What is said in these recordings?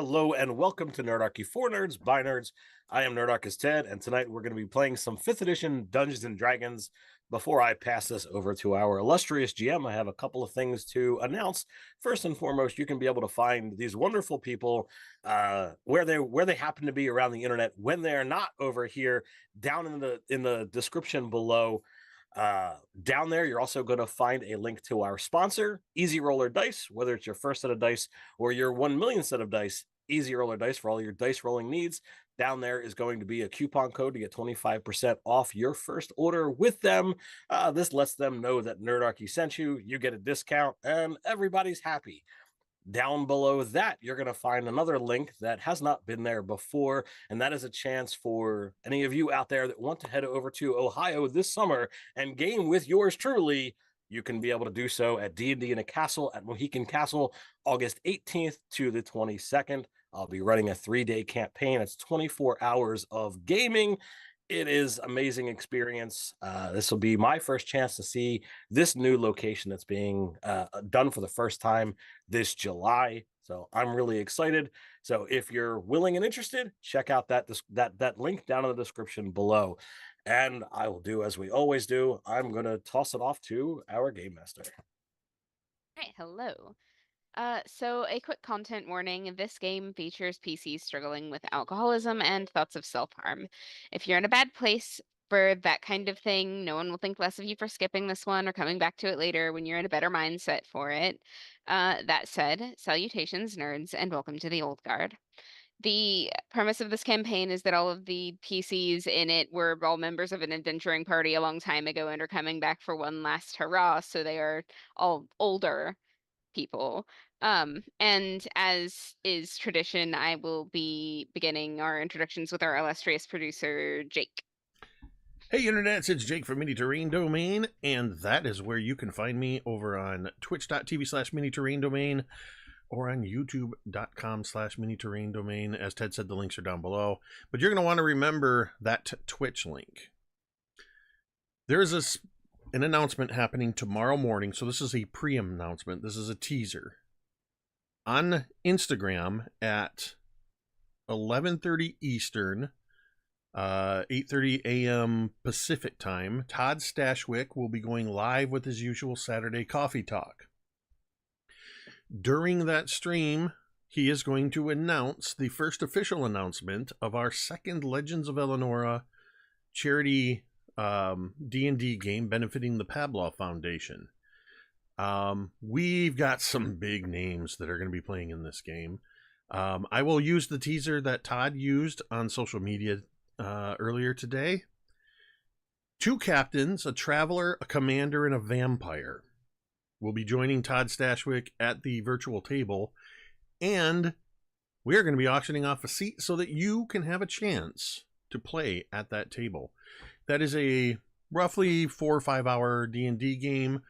Hello and welcome to Nerdarchy for Nerds by Nerds. I am Nerdarchist Ted, and tonight we're going to be playing some 5th edition Dungeons and Dragons. Before I pass this over to our illustrious GM, I have a couple of things to announce. First and foremost, you can be able to find these wonderful people where they happen to be around the internet when they're not over here down in the description below. Down there, you're also going to find a link to our sponsor, Easy Roller Dice. Whether it's your first set of dice or your 1 million set of dice, Easy Roller Dice for all your dice rolling needs. Down there is going to be a coupon code to get 25% off your first order with them. This lets them know that Nerdarchy sent you. You get a discount, and everybody's happy. Down below that, you're going to find another link that has not been there before, and that is a chance for any of you out there that want to head over to Ohio this summer and game with yours truly. You can be able to do so at D&D in a Castle at Mohican Castle, August 18th to the 22nd. I'll be running a 3-day campaign. It's 24 hours of gaming. It is amazing experience. This will be my first chance to see this new location that's being done for the first time this July. So I'm really excited. So if you're willing and interested, check out that link down in the description below. And I will do as we always do. I'm going to toss it off to our game master. All right, hello. So a quick content warning. This game features PCs struggling with alcoholism and thoughts of self-harm. If you're in a bad place for that kind of thing, no one will think less of you for skipping this one or coming back to it later when you're in a better mindset for it. That said, salutations, nerds, and welcome to the Old Guard. The premise of this campaign is that all of the PCs in it were all members of an adventuring party a long time ago and are coming back for one last hurrah, so they are all older people. And as is tradition, I will be beginning our introductions with our illustrious producer, Jake. Hey internets, it's Jake from Mini Terrain Domain, and that is where you can find me over on twitch.tv/Mini Terrain Domain or on youtube.com/Mini Terrain Domain. As Ted said, the links are down below, but you're going to want to remember that Twitch link. There is an announcement happening tomorrow morning, so this is a pre-announcement. This is a teaser. On Instagram at 11:30 Eastern, 8:30 a.m. Pacific time, Todd Stashwick will be going live with his usual Saturday coffee talk. During that stream, he is going to announce the first official announcement of our second Legends of Eleonora charity D&D game benefiting the Pavlov Foundation. We've got some big names that are going to be playing in this game. I will use the teaser that Todd used on social media earlier today. 2 captains, a traveler, a commander, and a vampire will be joining Todd Stashwick at the virtual table, and we're going to be auctioning off a seat so that you can have a chance to play at that table. That is a roughly 4 or 5 hour D&D game.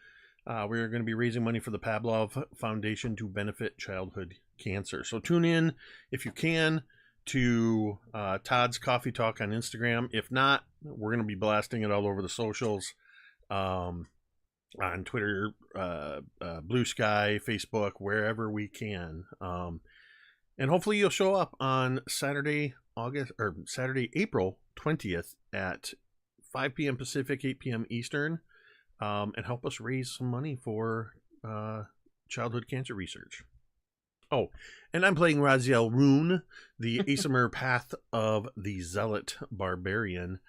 We're going to be raising money for the Pavlov Foundation to benefit childhood cancer. So tune in if you can to Todd's Coffee Talk on Instagram. If not, we're going to be blasting it all over the socials, on Twitter, Blue Sky, Facebook, wherever we can. And hopefully you'll show up on Saturday, April 20th at 5 p.m. Pacific, 8 p.m. Eastern, and help us raise some money for childhood cancer research. Oh, and I'm playing Raziel Rune, the Asimir Path of the Zealot Barbarian.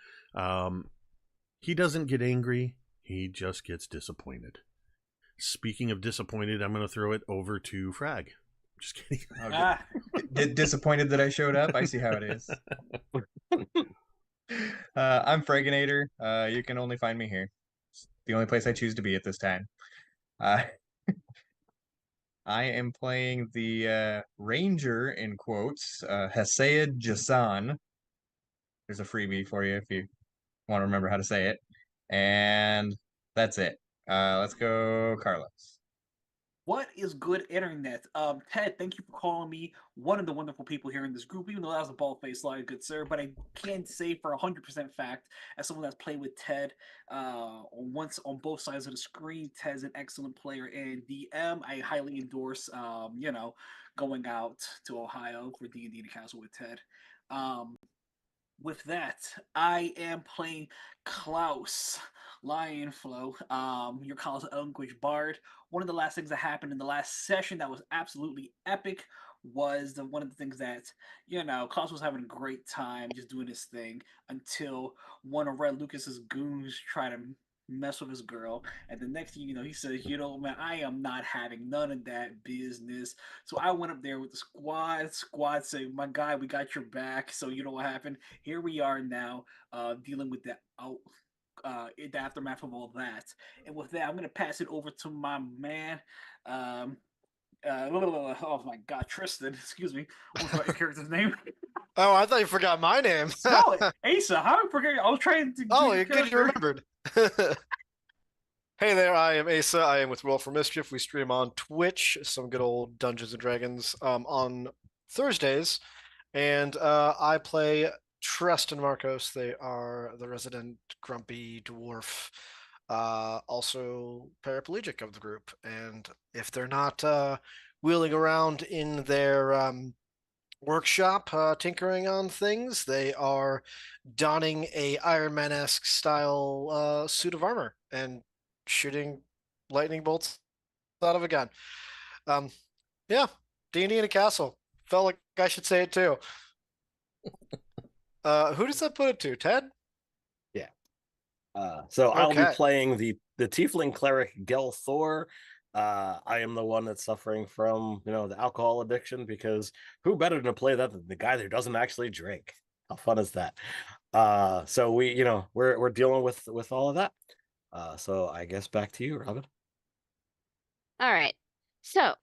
He doesn't get angry, he just gets disappointed. Speaking of disappointed, I'm going to throw it over to Frag. Just kidding. Disappointed that I showed up? I see how it is. I'm Fraginator. You can only find me here. It's the only place I choose to be at this time. I am playing the Ranger, in quotes, Hesed Jason. There's a freebie for you if you want to remember how to say it. And that's it. Let's go, Carlos. What is good internet? Ted, thank you for calling me one of the wonderful people here in this group, even though that was a bald-faced lie, good sir. But I can say for 100% fact, as someone that's played with Ted once on both sides of the screen, Ted's an excellent player and DM. I highly endorse, going out to Ohio for D&D to Castle with Ted. With that, I am playing Klaus Lionflow, your college language bard. One of the last things that happened in the last session that was absolutely epic was one of the things that, Klaus was having a great time just doing his thing until one of Red Lucas's goons tried to mess with his girl. And the next thing you know, he says, man, I am not having none of that business. So I went up there with the squad saying, my guy, we got your back. So you know what happened? Here we are now, dealing with the aftermath of all that. And with that, I'm going to pass it over to my man. Oh my God, Tristan. Excuse me. I forgot your character's name. Oh, I thought you forgot my name. No, Asa. How did I forget? I was trying to. Oh, good you remembered. Hey there, I am Asa. I am with Roll for Mischief. We stream on Twitch, some good old Dungeons and Dragons on Thursdays, and I play Tristan Marcos. They are the resident grumpy dwarf, also paraplegic of the group. And if they're not wheeling around in their workshop tinkering on things, they are donning a Iron Man-esque style suit of armor and shooting lightning bolts out of a gun. Yeah, D&D in a castle. Felt like I should say it too. Who does that put it to? Ted? Yeah. So I'll be Okay. playing the tiefling cleric Gel Thor. I am the one that's suffering from, the alcohol addiction, because who better to play that than the guy that doesn't actually drink? How fun is that? So we're dealing with all of that. So I guess back to you, Robin. All right. So,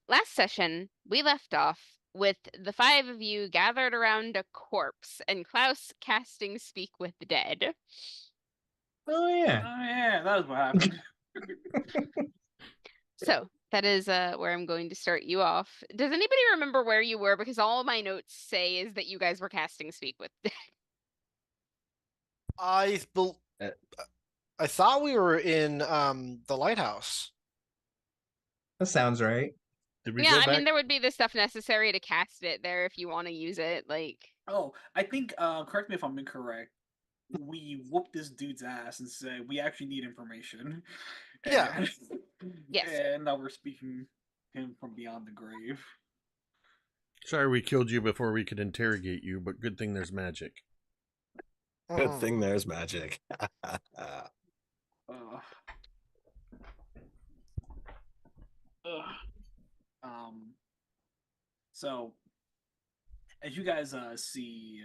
last session, we left off with the 5 of you gathered around a corpse and Klaus casting Speak with the Dead. Oh yeah. Oh yeah, that was what happened. So, that is where I'm going to start you off. Does anybody remember where you were? Because all my notes say is that you guys were casting Speak with the Dead. I thought we were in the lighthouse. That sounds right. Did we Yeah, go I back? mean, there would be the stuff necessary to cast it there if you want to use it. Like, Oh, I think, correct me if I'm incorrect, we whooped this dude's ass and said, we actually need information. Yeah. And, Yes. And now we're speaking him from beyond the grave. Sorry we killed you before we could interrogate you, but good thing there's magic. Good thing there's magic. So, as you guys see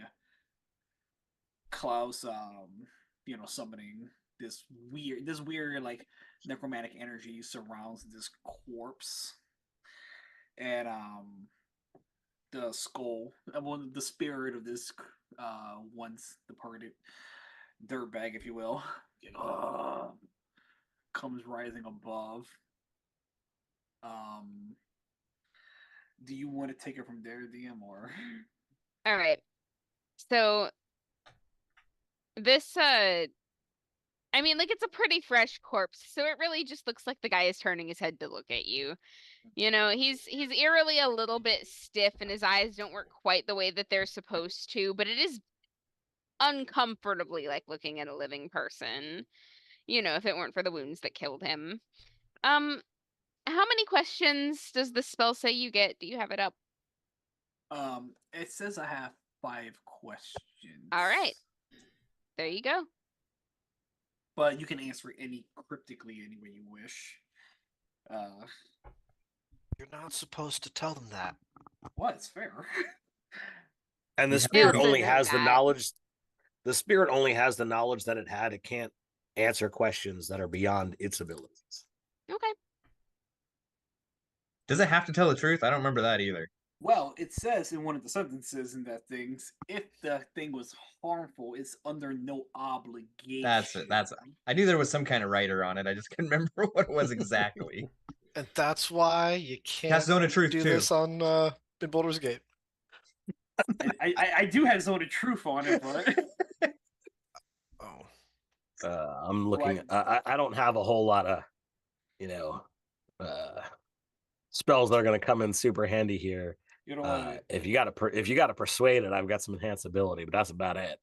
Klaus, summoning this weird like necromantic energy surrounds this corpse, and the skull, the spirit of this once departed dirtbag, if you will, comes rising above. Do you want to take it from there, DM, or? All right. So this I mean, like, it's a pretty fresh corpse, so it really just looks like the guy is turning his head to look at you. He's eerily a little bit stiff and his eyes don't work quite the way that they're supposed to, but it is uncomfortably like looking at a living person. If it weren't for the wounds that killed him. How many questions does the spell say you get? Do you have it up? It says I have 5 questions. All right. There you go. But you can answer any cryptically any way you wish. You're not supposed to tell them that. Well, it's fair. And the spirit also only know has the that. knowledge. The spirit only has the knowledge that it had. It can't answer questions that are beyond its abilities. Okay. Does it have to tell the truth? I don't remember that either. Well, it says in one of the sentences in that things, if the thing was harmful, it's under no obligation. That's it. I knew there was some kind of writer on it. I just couldn't remember what it was exactly. And that's why you can't Cast Zone of Truth do too. this on in Baldur's Gate. I do have Zone of Truth on it, but Oh. I'm looking. I don't have a whole lot of, spells that are going to come in super handy here. you know what? If you got to persuade it, I've got some enhanced ability, but that's about it.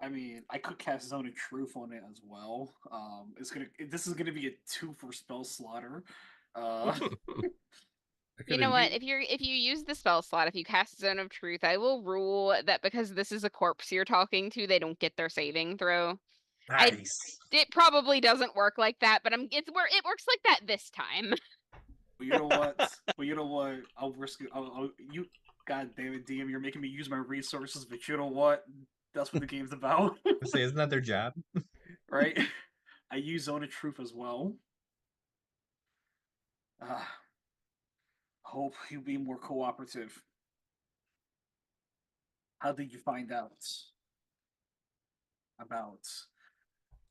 I mean, I could cast Zone of Truth on it as well. This is gonna be a 2 for spell slaughter. You know what? If you use the spell slot, if you cast Zone of Truth, I will rule that because this is a corpse you're talking to, they don't get their saving throw. Nice. It probably doesn't work like that, but it works like that this time. But you know what? I'll risk it. You, God damn it, DM, you're making me use my resources. But you know what? That's what the game's about, Say, isn't that their job? right? I use Zone of Truth as well. Hope you'll be more cooperative. How did you find out about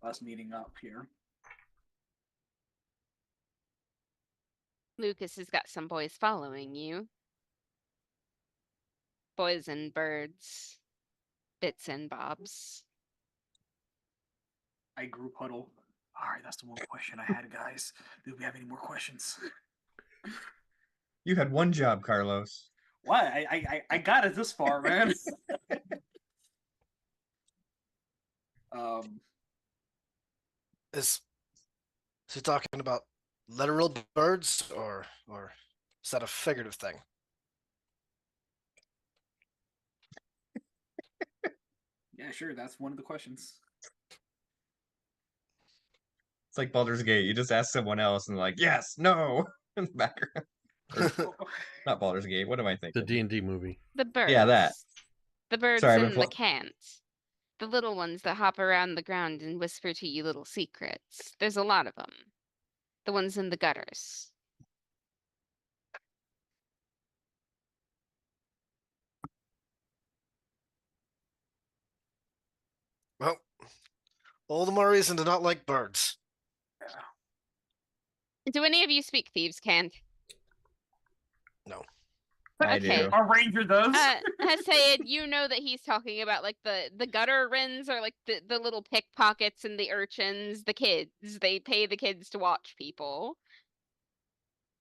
us meeting up here? Lucas has got some boys following you. Boys and birds. Bits and bobs. I group huddle. Alright, that's the one question I had, guys. Do we have any more questions? You had one job, Carlos. Why? I got it this far, man. Is he talking about literal birds or is that a figurative thing? Yeah, sure. That's one of the questions. It's like Baldur's Gate. You just ask someone else and they're like, yes, no, in the background. Not Baldur's Gate. What am I thinking? The D&D movie. The birds. Yeah, that. The birds Sorry, in the cant. The little ones that hop around the ground and whisper to you little secrets. There's a lot of them. The ones in the gutters. Well, all the more reason to not like birds. Do any of you speak thieves' cant? No. I Okay. do. Our ranger does. Hasaid, you know that he's talking about like the gutter wrens or like the little pickpockets and the urchins, the kids. They pay the kids to watch people.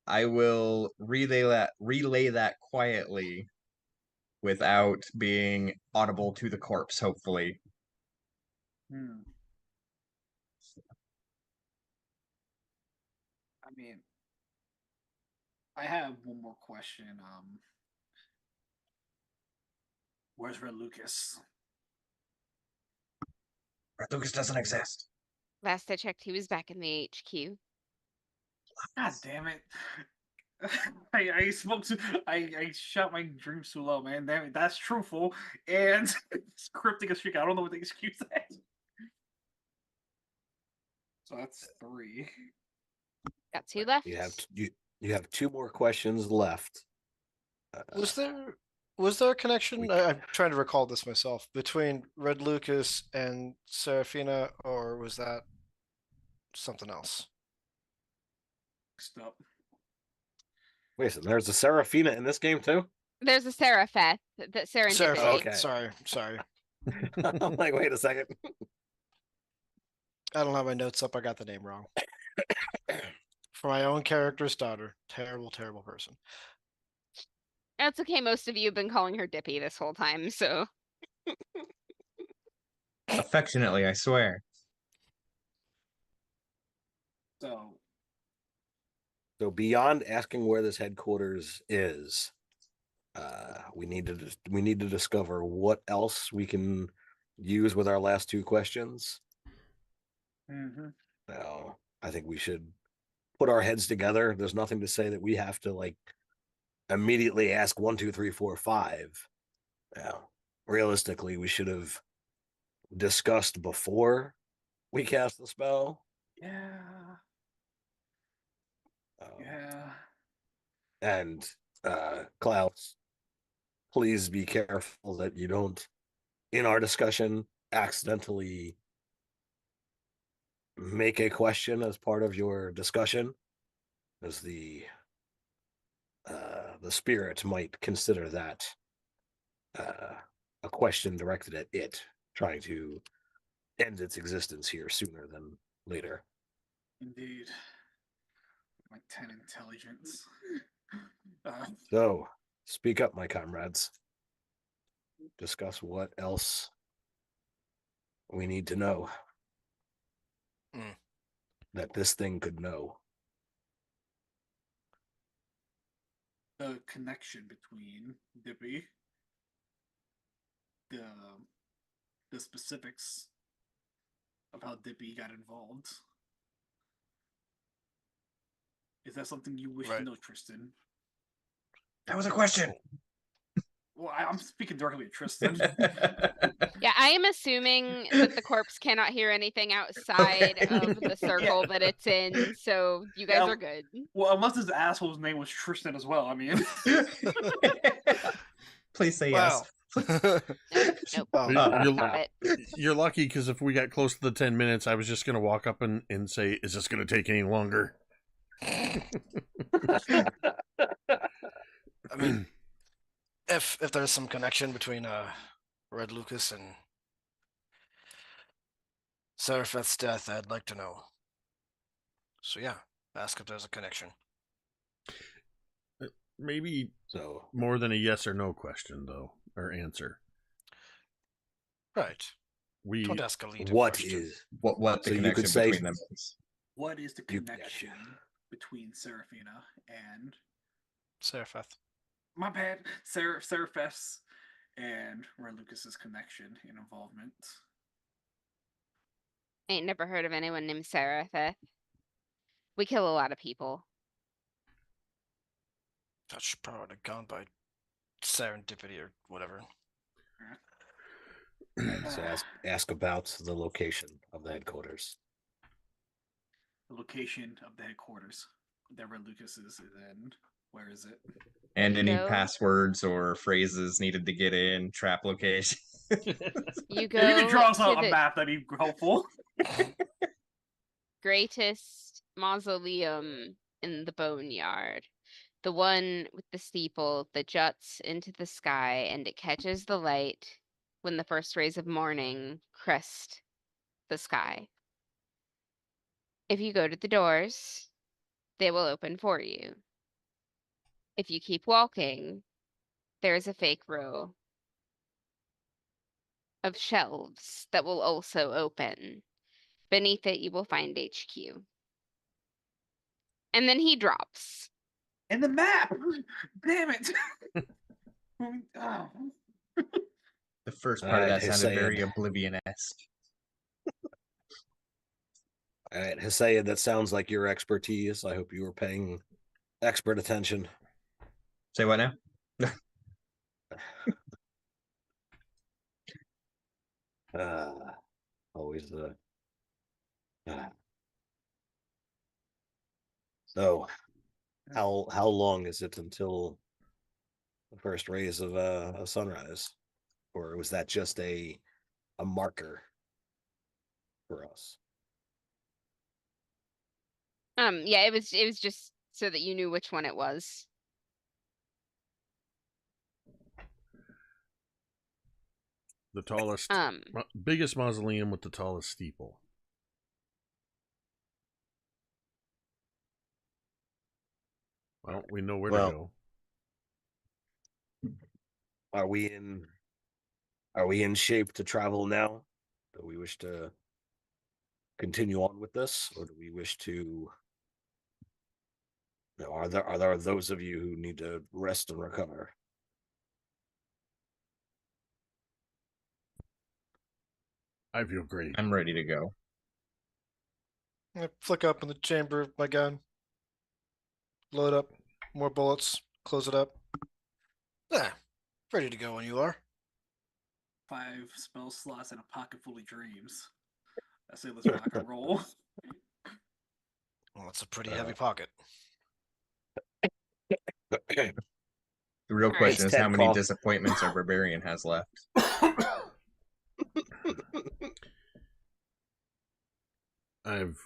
I will relay that quietly without being audible to the corpse, hopefully. I mean, I have one more question. Where's Red Lucas? Red Lucas doesn't exist. Last I checked, he was back in the HQ. God damn it. I spoke to I shot my dreams too low, man. Damn it, that's truthful and it's cryptic as shit. I don't know what the excuse is. So that's 3. Got 2 left. You have 2 more questions left. Was there a connection? I'm trying to recall this myself between Red Lucas and Serafina, or was that something else? Stop. Wait a second, there's a Serafina in this game too? There's a Serapheth that serendipity. Okay. Sorry. I'm like, wait a second. I don't have my notes up. I got the name wrong. For my own character's daughter. Terrible, terrible person. That's okay. Most of you have been calling her Dippy this whole time, so. Affectionately, I swear. So beyond asking where this headquarters is, we need to discover what else we can use with our last 2 questions. Now, I think we should put our heads together. There's nothing to say that we have to like immediately ask 1, 2, 3, 4, 5. Now, realistically, we should have discussed before we cast the spell. Yeah. And Klaus, please be careful that you don't, in our discussion, accidentally make a question as part of your discussion. as the spirit might consider that a question directed at it, trying to end its existence here sooner than later. Indeed. Like 10 intelligence. So, speak up, my comrades. Discuss what else we need to know that this thing could know. The connection between Dippy, the specifics of how Dippy got involved. Is that something you wish to know, Tristan? That was a question. Well, I'm speaking directly to Tristan. Yeah, I am assuming that the corpse cannot hear anything outside of the circle that it's in, so you guys are good. Well, unless this asshole's name was Tristan as well. I mean, please say yes. Nope. You're lucky, because if we got close to the 10 minutes, I was just going to walk up and say, is this going to take any longer? I mean, if there's some connection between Red Lucas and Serapheth's death, I'd like to know. So yeah, ask if there's a connection. Maybe more than a yes or no question, though, or answer. Right. We don't ask a leading what question. is what the so connection between them is. What is the connection between Seraphina and Serapheth? My bad, Serapheth's and Red Lucas's connection and involvement. I ain't never heard of anyone named Serapheth. We kill a lot of people. That should probably have gone by serendipity or whatever. So ask about the location of the headquarters. The location of the headquarters that Red Lucas is in. Where is it? And any passwords or phrases needed to get in, trap location. You go. You can draw us a map, that'd be helpful. Greatest mausoleum in the Boneyard. The one with the steeple that juts into the sky and it catches the light when the first rays of morning crest the sky. If you go to the doors, they will open for you. If you keep walking, there's a fake row of shelves that will also open. Beneath it, you will find HQ. And then he drops. In the map! Damn it! Oh. The first part of that sounded very Oblivion-esque. All right, Hussein, that sounds like your expertise. I hope you were paying expert attention. Say what now? Always the. So, how long is it until the first rays of sunrise, or was that just a marker for us? Yeah, it was just so that you knew which one it was. The tallest, biggest mausoleum with the tallest steeple. Well, we know where to go. Are we in shape to travel now? Do we wish to continue on with this, or do we wish to? Are there those of you who need to rest and recover? I feel great. I'm ready to go. I flick up in the chamber of my gun. Load up more bullets. Close it up. Ready to go when you are. 5 spell slots and a pocket full of dreams. I say let's rock and roll. Well, it's a pretty heavy pocket. The real question is how many disappointments our barbarian has left. I've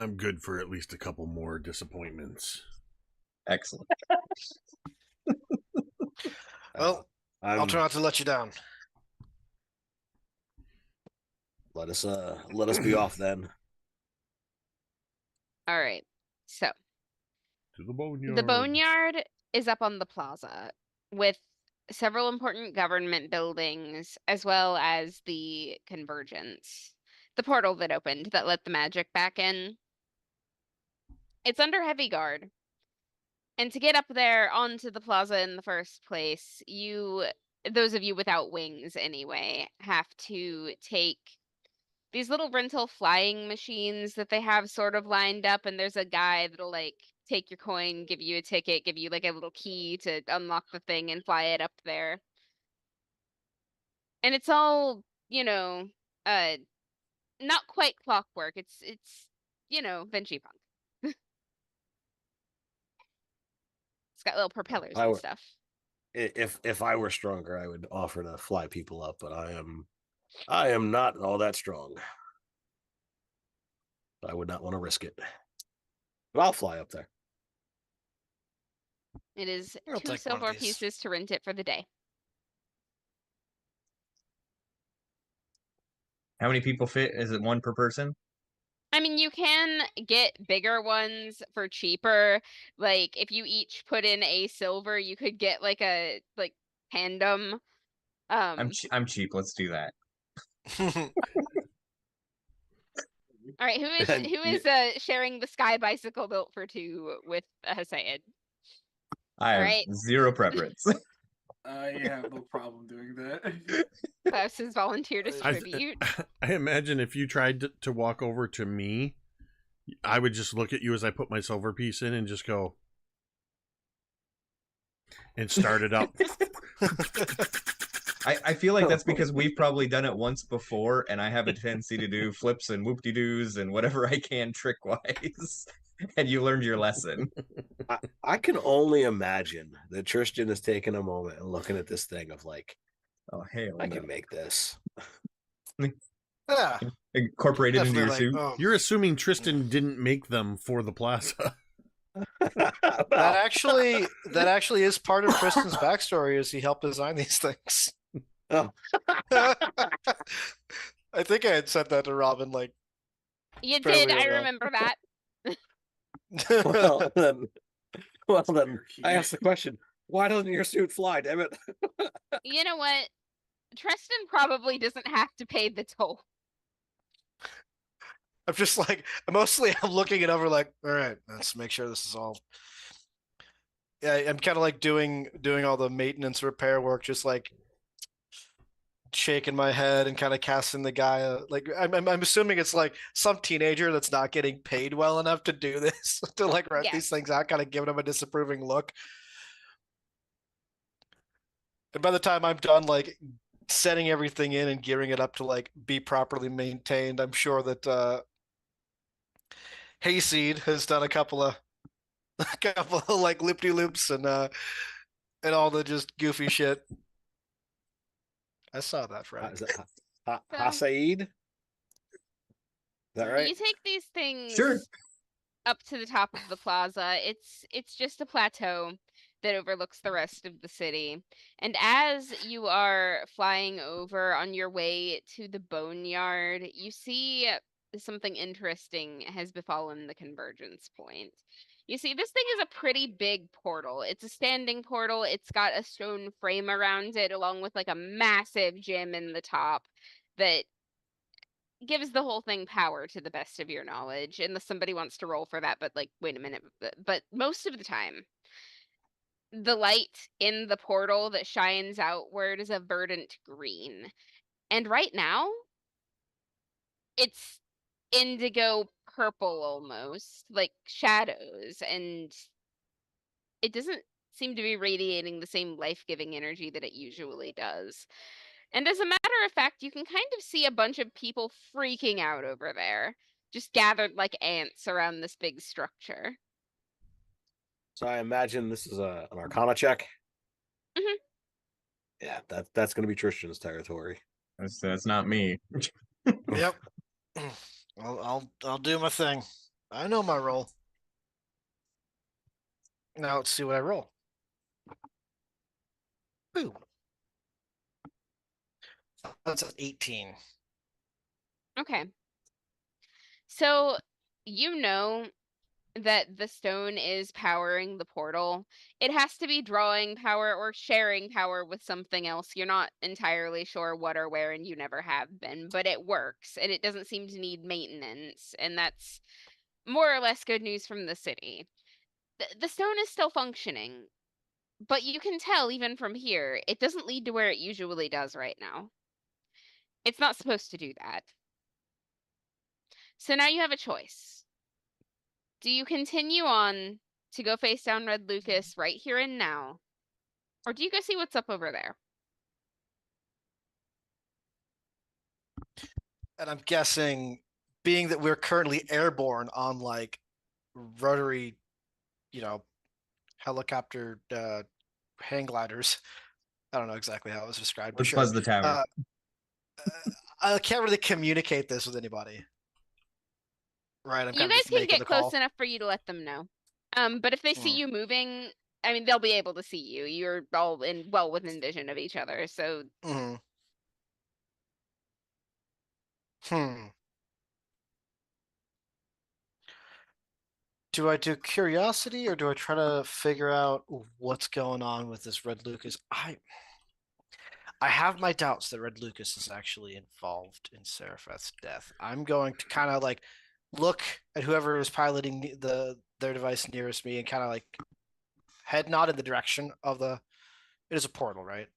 I'm good for at least a couple more disappointments. Excellent. Well, I'll try not to let you down. Let us be off then. All right. So To the boneyard. the Boneyard is up on the plaza with several important government buildings, as well as the Convergence, the portal that opened that let the magic back in. It's under heavy guard. And to get up there onto the plaza in the first place, those of you without wings anyway, have to take these little rental flying machines that they have sort of lined up, and there's a guy that'll like take your coin, give you a ticket, give you like a little key to unlock the thing and fly it up there. And it's all, not quite clockwork. It's Vinci Punk. It's got little propellers and stuff. If I were stronger, I would offer to fly people up, but I am not all that strong. I would not want to risk it. But I'll fly up there. It is I'll 2 take one of silver these. pieces to rent it for the day. How many people fit? Is it one per person? I mean, you can get bigger ones for cheaper. Like, if you each put in a silver, you could get like a tandem. I'm cheap. Let's do that. All right, who is sharing the sky bicycle built for 2 with Hussein? I have Right. zero preference. I have no problem doing that. Klaus has volunteered as tribute. I imagine if you tried to walk over to me, I would just look at you as I put my silver piece in and just go and start it up. I feel like that's because we've probably done it once before, and I have a tendency to do flips and whoop-de-doos and whatever I can trick-wise. And you learned your lesson. I can only imagine that Tristan is taking a moment and looking at this thing of like, Oh, hell I no. can make this. Yeah, Incorporate it into your definitely suit. like, oh, You're assuming Tristan didn't make them for the plaza. that actually is part of Tristan's backstory. Is he helped design these things? Oh. I think I had said that to Robin. Like, You fairly did. I early on. remember that. well then, I asked the question: why doesn't your suit fly? Damn it! You know what? Tristan probably doesn't have to pay the toll. I'm just like, mostly I'm looking it over like, all right, let's make sure this is all. Yeah, I'm kind of like doing all the maintenance repair work, just like shaking my head and kind of casting the guy. Like I'm assuming it's like some teenager that's not getting paid well enough to do this to like rent these things out, kind of giving him a disapproving look. And by the time I'm done, like setting everything in and gearing it up to like be properly maintained, I'm sure that Hayseed has done a couple of like loop-de-loops and all the just goofy shit. I saw that, Frank. Is that Hasaid? Is that right? You take these things Sure. up to the top of the plaza. It's just a plateau that overlooks the rest of the city. And as you are flying over on your way to the Boneyard, you see something interesting has befallen the Convergence point. You see, this thing is a pretty big portal. It's a standing portal. It's got a stone frame around it, along with like a massive gem in the top that gives the whole thing power to the best of your knowledge, unless somebody wants to roll for that. But like, wait a minute. But most of the time, the light in the portal that shines outward is a verdant green. And right now, it's indigo purple almost, like shadows, and it doesn't seem to be radiating the same life-giving energy that it usually does. And as a matter of fact, you can kind of see a bunch of people freaking out over there, just gathered like ants around this big structure. So I imagine this is an Arcana check. Mhm. Yeah, that's going to be Tristan's territory. That's not me. Yep. I'll do my thing. I know my roll. Now let's see what I roll. Boom. That's an 18. Okay. So you know that the stone is powering the portal. It has to be drawing power or sharing power with something else. You're not entirely sure what or where, and you never have been, but it works, and it doesn't seem to need maintenance, and that's more or less good news from the city. The stone is still functioning, but you can tell even from here, it doesn't lead to where it usually does right now. It's not supposed to do that. So now you have a choice. Do you continue on to go face down Red Lucas right here and now? Or do you go see what's up over there? And I'm guessing, being that we're currently airborne on like rotary, helicopter hang gliders. I don't know exactly how it was described, but Let's sure. buzz the tower. I can't really communicate this with anybody. Right, I'm You kind of guys just can making get the close call. enough for you to let them know. But if they see Hmm. you moving, I mean, they'll be able to see you. You're all well within vision of each other, so Hmm. Do I do curiosity or do I try to figure out what's going on with this Red Lucas? I have my doubts that Red Lucas is actually involved in Serapheth's death. I'm going to kind of like look at whoever is piloting their device nearest me and kind of like head nod in the direction of the. It is a portal, right?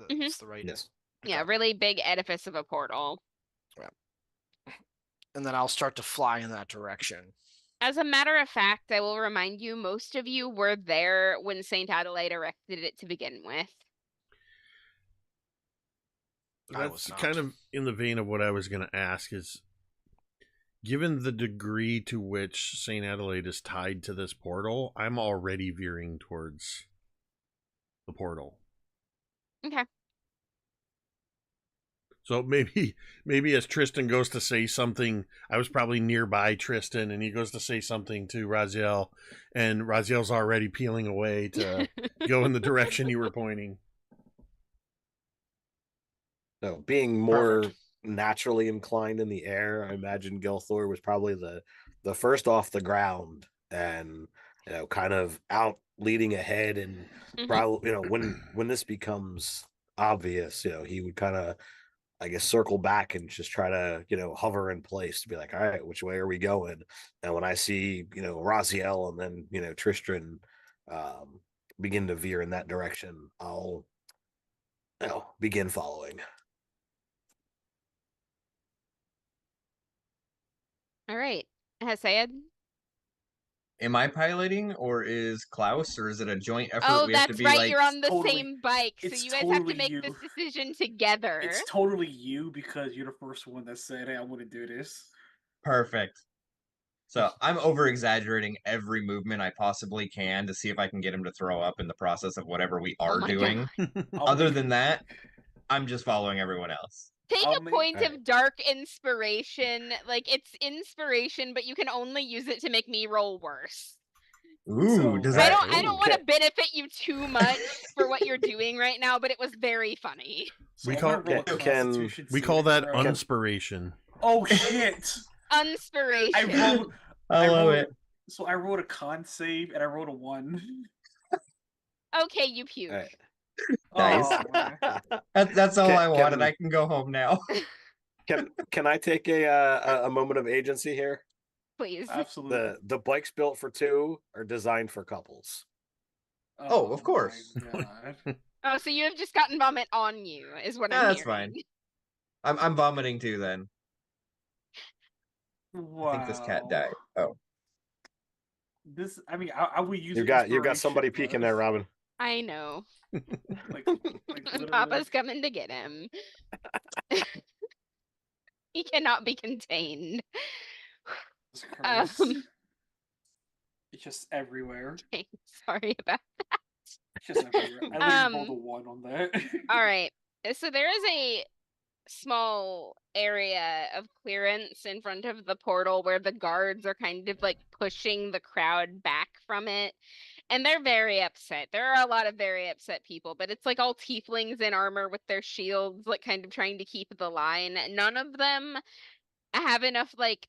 It's the right. Yes. yeah, Okay. really big edifice of a portal. And then I'll start to fly in that direction. As a matter of fact, I will remind you, most of you were there when St. Adelaide erected it to begin with. I was That's not. kind of in the vein of what I was going to ask is, given the degree to which St. Adelaide is tied to this portal, I'm already veering towards the portal. Okay. So maybe as Tristan goes to say something, I was probably nearby Tristan, and he goes to say something to Raziel, and Raziel's already peeling away to go in the direction you were pointing. No, being more Perfect. naturally inclined in the air, I imagine Gilthor was probably the first off the ground and kind of out leading ahead, and Mhm. probably when this becomes obvious, he would kind of, I guess, circle back and just try to hover in place to be like, all right, which way are we going? And when I see Raziel and then Tristan begin to veer in that direction, I'll begin following. All right. Hasayed? Am I piloting, or is Klaus, or is it a joint effort? Oh, We have to that's be right. like, You're on the totally- same bike, so it's you guys have to totally make you. this decision together. It's totally you because you're the first one that said, "Hey, I want to do this." perfect. So I'm over exaggerating every movement I possibly can to see if I can get him to throw up in the process of whatever we Oh are my doing. God. Other than that, I'm just following everyone else. Take I'll a make- point Alright. of dark inspiration. Like, it's inspiration, but you can only use it to make me roll worse. Ooh, So- does I that? don't Ooh. want to benefit you too much for what you're doing right now, but it was very funny. So We I'm gonna call- roll a Can- Constitution We call saving that throw. unspiration. Oh shit! Inspiration. I rolled. I love rolled- it. So I rolled a con save and I rolled a 1. Okay, you puke. All right. Nice. Oh, man. That's all I wanted. Can- I can go home now. Can I take a moment of agency here? Please. Absolutely. The bikes built for two are designed for couples. Oh, of course. my God. Oh, so you have just gotten vomit on you, is what Yeah, I'm that's hearing. fine. I'm vomiting too then. Wow. I think this cat died. Oh. This, I mean, I would use. You've got somebody inspiration, peeking but- there, Robin. I know. Like literally. Papa's coming to get him. He cannot be contained. Jesus Christ. Um, It's just everywhere. Okay, sorry about. It's just everywhere. I literally rolled a 1 on that. All right. So there is small area of clearance in front of the portal where the guards are kind of like pushing the crowd back from it. And they're very upset. There are a lot of very upset people, but it's like all tieflings in armor with their shields, like kind of trying to keep the line. None of them have enough like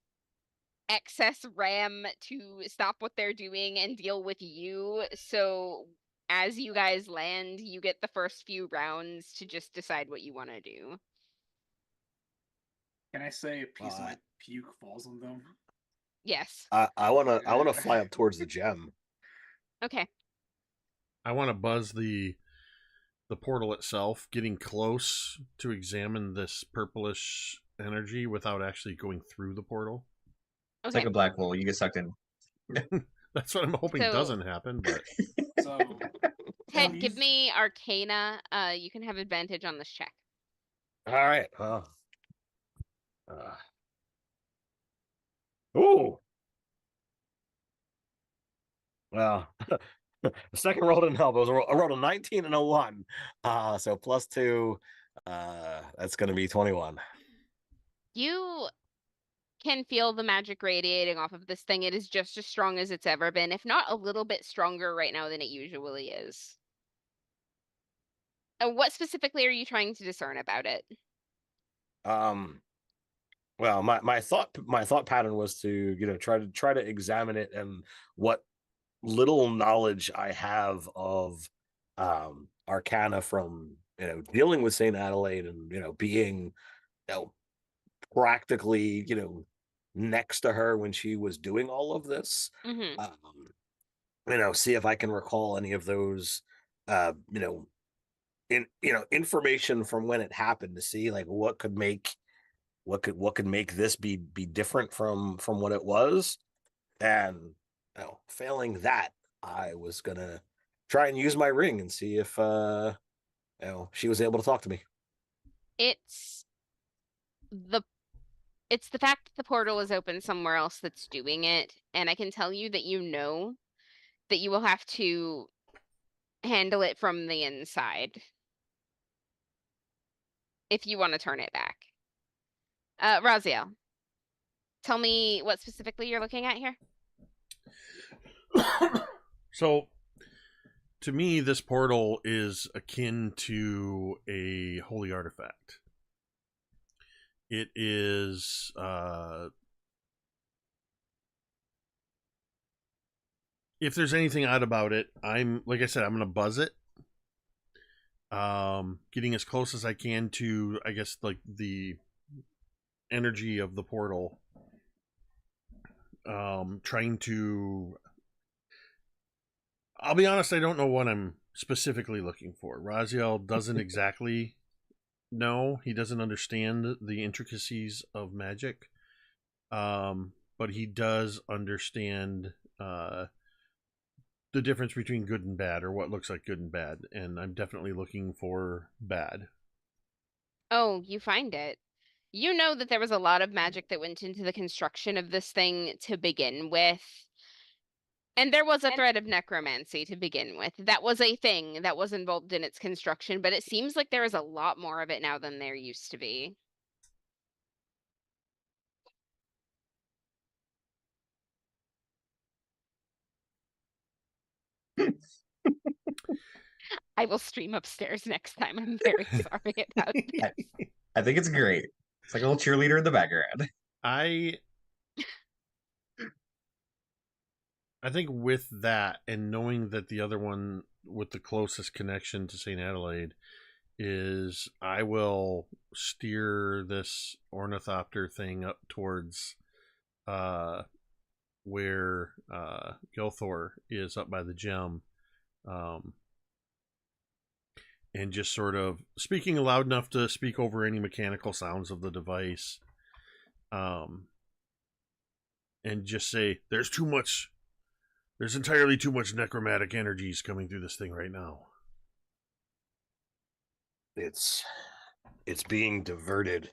excess RAM to stop what they're doing and deal with you. So as you guys land, you get the first few rounds to just decide what you want to do. Can I say a piece of my puke falls on them? Yes. I wanna fly up towards the gem. Okay. I want to buzz the portal itself, getting close to examine this purplish energy without actually going through the portal. It's Okay. like a black hole. You get sucked in. That's what I'm hoping So- doesn't happen, but So Ted, he's- give me Arcana. You can have advantage on this check. All right. Ooh. Well, the second roll didn't help. I rolled a 19 and a 1. So +2. That's going to be 21. You can feel the magic radiating off of this thing. It is just as strong as it's ever been, if not a little bit stronger right now than it usually is. What specifically are you trying to discern about it? Well, my thought pattern was to try to examine it, and what little knowledge I have of Arcana from dealing with St. Adelaide and being practically next to her when she was doing all of this. Mm-hmm. See if I can recall any of those information from when it happened, to see like what could make this be different from what it was. And failing that, I was gonna try and use my ring and see if she was able to talk to me. It's the fact that the portal is open somewhere else that's doing it, and I can tell you that you know that you will have to handle it from the inside if you want to turn it back. Raziel, tell me what specifically you're looking at here. So, to me, this portal is akin to a holy artifact. It is if there's anything odd about it, like I said, I'm gonna buzz it. Getting as close as I can to, I guess, like the energy of the portal. Trying to, I'll be honest, I don't know what I'm specifically looking for. Raziel doesn't exactly know. He doesn't understand the intricacies of magic. But he does understand the difference between good and bad, or what looks like good and bad. And I'm definitely looking for bad. Oh, you find it. You know that there was a lot of magic that went into the construction of this thing to begin with. And there was a threat of necromancy to begin with. That was a thing that was involved in its construction, but it seems like there is a lot more of it now than there used to be. I will stream upstairs next time. I'm very sorry about this. I think it's great. It's like a little cheerleader in the background. I think with that, and knowing that the other one with the closest connection to St. Adelaide is, I will steer this ornithopter thing up towards where Gilthor is, up by the gem, and just sort of speaking loud enough to speak over any mechanical sounds of the device, and just say, there's entirely too much necromantic energies coming through this thing right now. It's being diverted.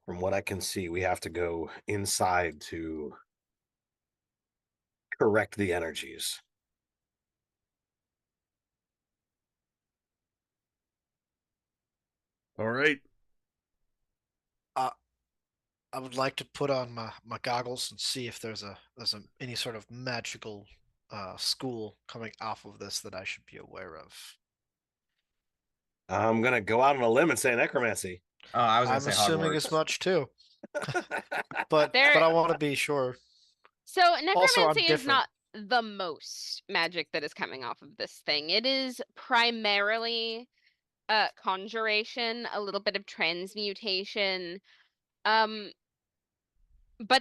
From what I can see, we have to go inside to correct the energies. All right. I would like to put on my goggles and see if there's any sort of magical school coming off of this that I should be aware of. I'm gonna go out on a lim and say necromancy. Oh, I was gonna I'm say assuming Hogwarts. as much too, but There- I want to be sure. So Also, I'm necromancy is different. not the most magic that is coming off of this thing. It is primarily conjuration, a little bit of transmutation. But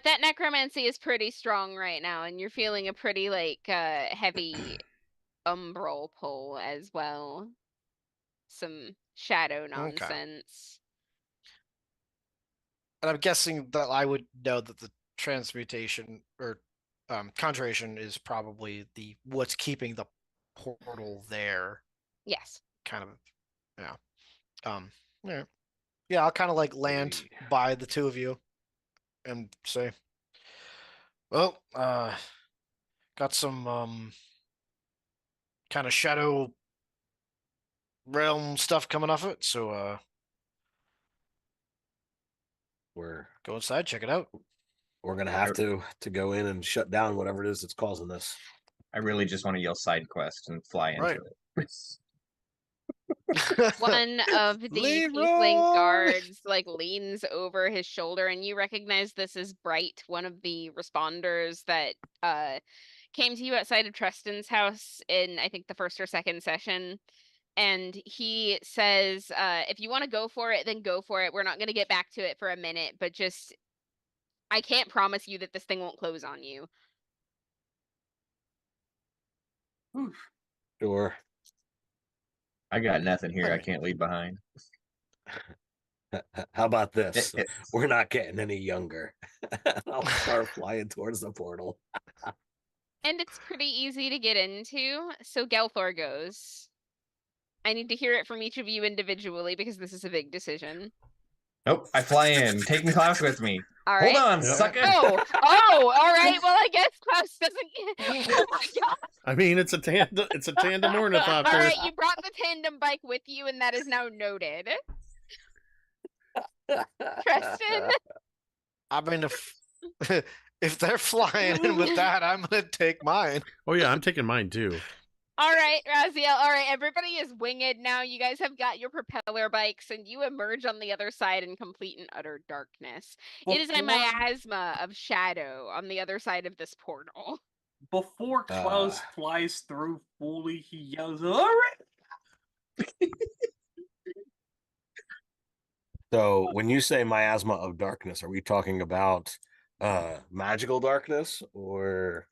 that necromancy is pretty strong right now, and you're feeling a pretty heavy umbral pull as well. Some shadow nonsense. And I'm guessing that I would know that the transmutation or conjuration is probably what's keeping the portal there. Yes. Kind of, yeah. Yeah, I'll kind of like land by the two of you and say, well, got some kind of shadow realm stuff coming off it, so We're go inside, check it out. gonna have to go in and shut down whatever it is that's causing this. I really just want to yell side quest and fly into Right. it. One of the tiefling guards leans over his shoulder, and you recognize this is Bright, one of the responders that came to you outside of Treston's house in, I think, the first or second session. And he says, if you want to go for it, then go for it. We're not going to get back to it for a minute, but just, I can't promise you that this thing won't close on you. Sure. I got nothing here. I can't leave behind. How about this? We're not getting any younger. I'll start flying towards the portal. And it's pretty easy to get into. So Gelthor goes. I need to hear it from each of you individually because this is a big decision. Nope, I fly in. Taking Klaus with me. All right. Hold on, Yep. sucker. Oh, all right. Well, I guess Klaus doesn't get. Oh my god. I mean, it's a tandem. It's a tandem ornithopter. All right, you brought the tandem bike with you, and that is now noted. Tristan. I mean, if they're flying in with that, I'm gonna take mine. Oh yeah, I'm taking mine too. All right, Raziel. All right, everybody is winged now. You guys have got your propeller bikes, and you emerge on the other side in complete and utter darkness. It is a miasma of shadow on the other side of this portal. Before Klaus flies through fully, he yells, "All right!" So when you say miasma of darkness, are we talking about magical darkness or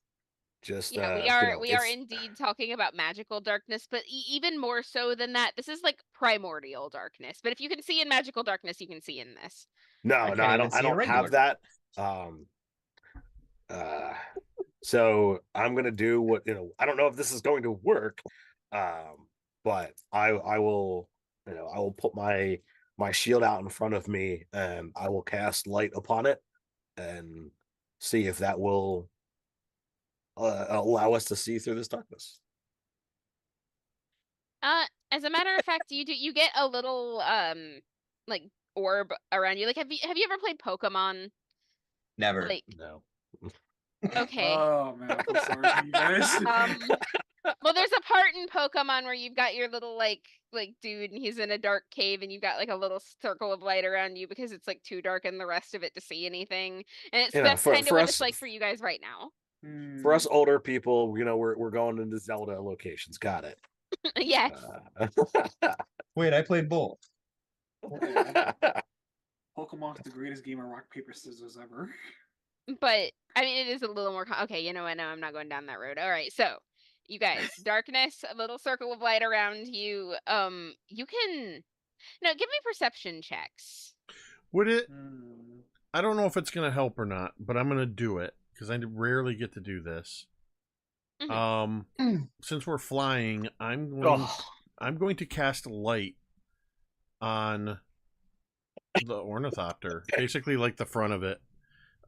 just Yeah, we are indeed talking about magical darkness, but even more so than that, this is like primordial darkness. But if you can see in magical darkness, you can see in this. No, I don't have that. So I'm gonna do what I don't know if this is going to work, but I will I will put my shield out in front of me and I will cast light upon it and see if that will allow us to see through this darkness. As a matter of fact, you get a little orb around you. Like have you ever played Pokemon? Never. No. Okay. Oh man, I'm sorry for you guys. Well, there's a part in Pokemon where you've got your little like dude, and he's in a dark cave, and you've got like a little circle of light around you because it's like too dark in the rest of it to see anything. And that's kind of what it's like for you guys right now. For us older people, we're going into Zelda locations. Got it. Yes. Wait, I played both. Pokemon's the greatest game of rock paper scissors ever. But I mean, it is a little more. Okay, you know what? No, I'm not going down that road. All right, so you guys, darkness, a little circle of light around you. You can give me perception checks. Would it? I don't know if it's gonna help or not, but I'm gonna do it because I rarely get to do this. Mm-hmm. Since we're flying, I'm going to cast light on the ornithopter, basically like the front of it,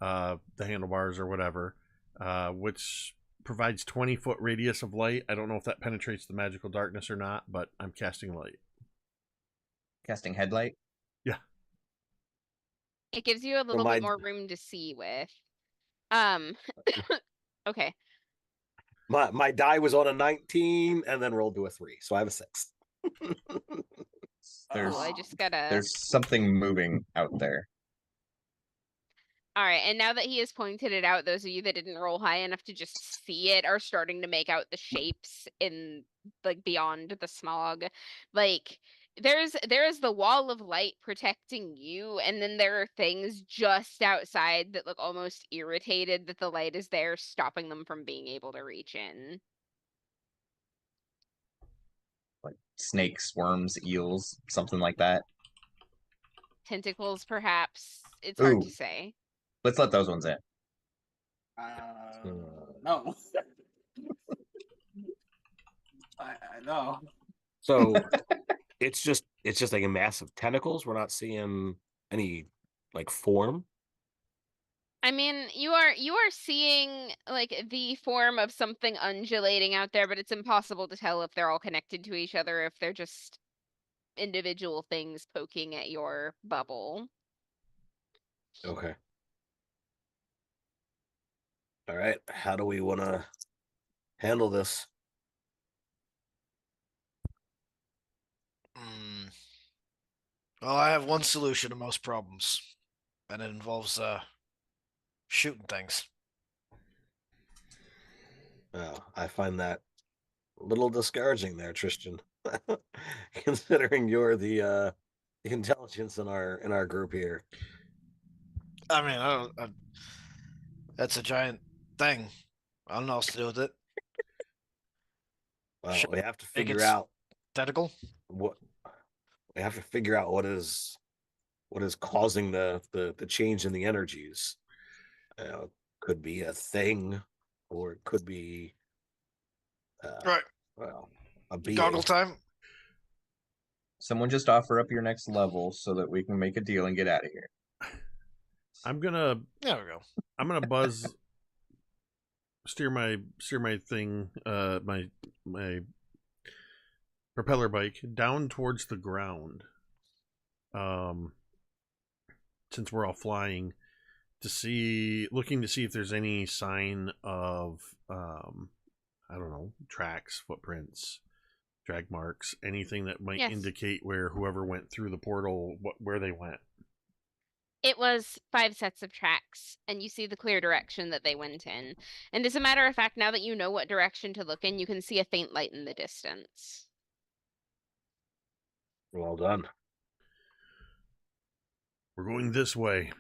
the handlebars or whatever, which provides 20-foot radius of light. I don't know if that penetrates the magical darkness or not, but I'm casting light. Casting headlight? Yeah. It gives you a little my- bit more room to see with. Okay. My die was on a 19 and then rolled to a 3, so I have a 6. There's Oh, I just gotta. there's something moving out there. All right, and now that he has pointed it out, those of you that didn't roll high enough to just see it are starting to make out the shapes in like beyond the smog. Like there is the wall of light protecting you, and then there are things just outside that look almost irritated that the light is there, stopping them from being able to reach in. Like snakes, worms, eels, something like that. Tentacles, perhaps. It's hard to Ooh. say. Let's let those ones in. No. I know. So it's just like a mass of tentacles. We're not seeing any like form. I mean, you are seeing like the form of something undulating out there, but it's impossible to tell if they're all connected to each other, if they're just individual things poking at your bubble. Okay. All right. How do we want to handle this? Well, I have one solution to most problems, and it involves shooting things. Oh, I find that a little discouraging there, Tristan. Considering you're the intelligence in our group here. I mean, that's a giant thing. I don't know what else to do with it. Well, Should we have to make figure its out tentacle. what is causing the change in the energies. Could be a thing, or it could be Right. well, a being. Goggle time. Someone just offer up your next level so that we can make a deal and get out of here. I'm gonna There we go. I'm gonna buzz steer my thing my propeller bike down towards the ground. Since we're all flying, looking to see if there's any sign of I don't know, tracks, footprints, drag marks, anything that might Yes. indicate where whoever went through the portal, where they went. It was 5 sets of tracks, and you see the clear direction that they went in. And as a matter of fact, now that you know what direction to look in, you can see a faint light in the distance. Well done. We're going this way,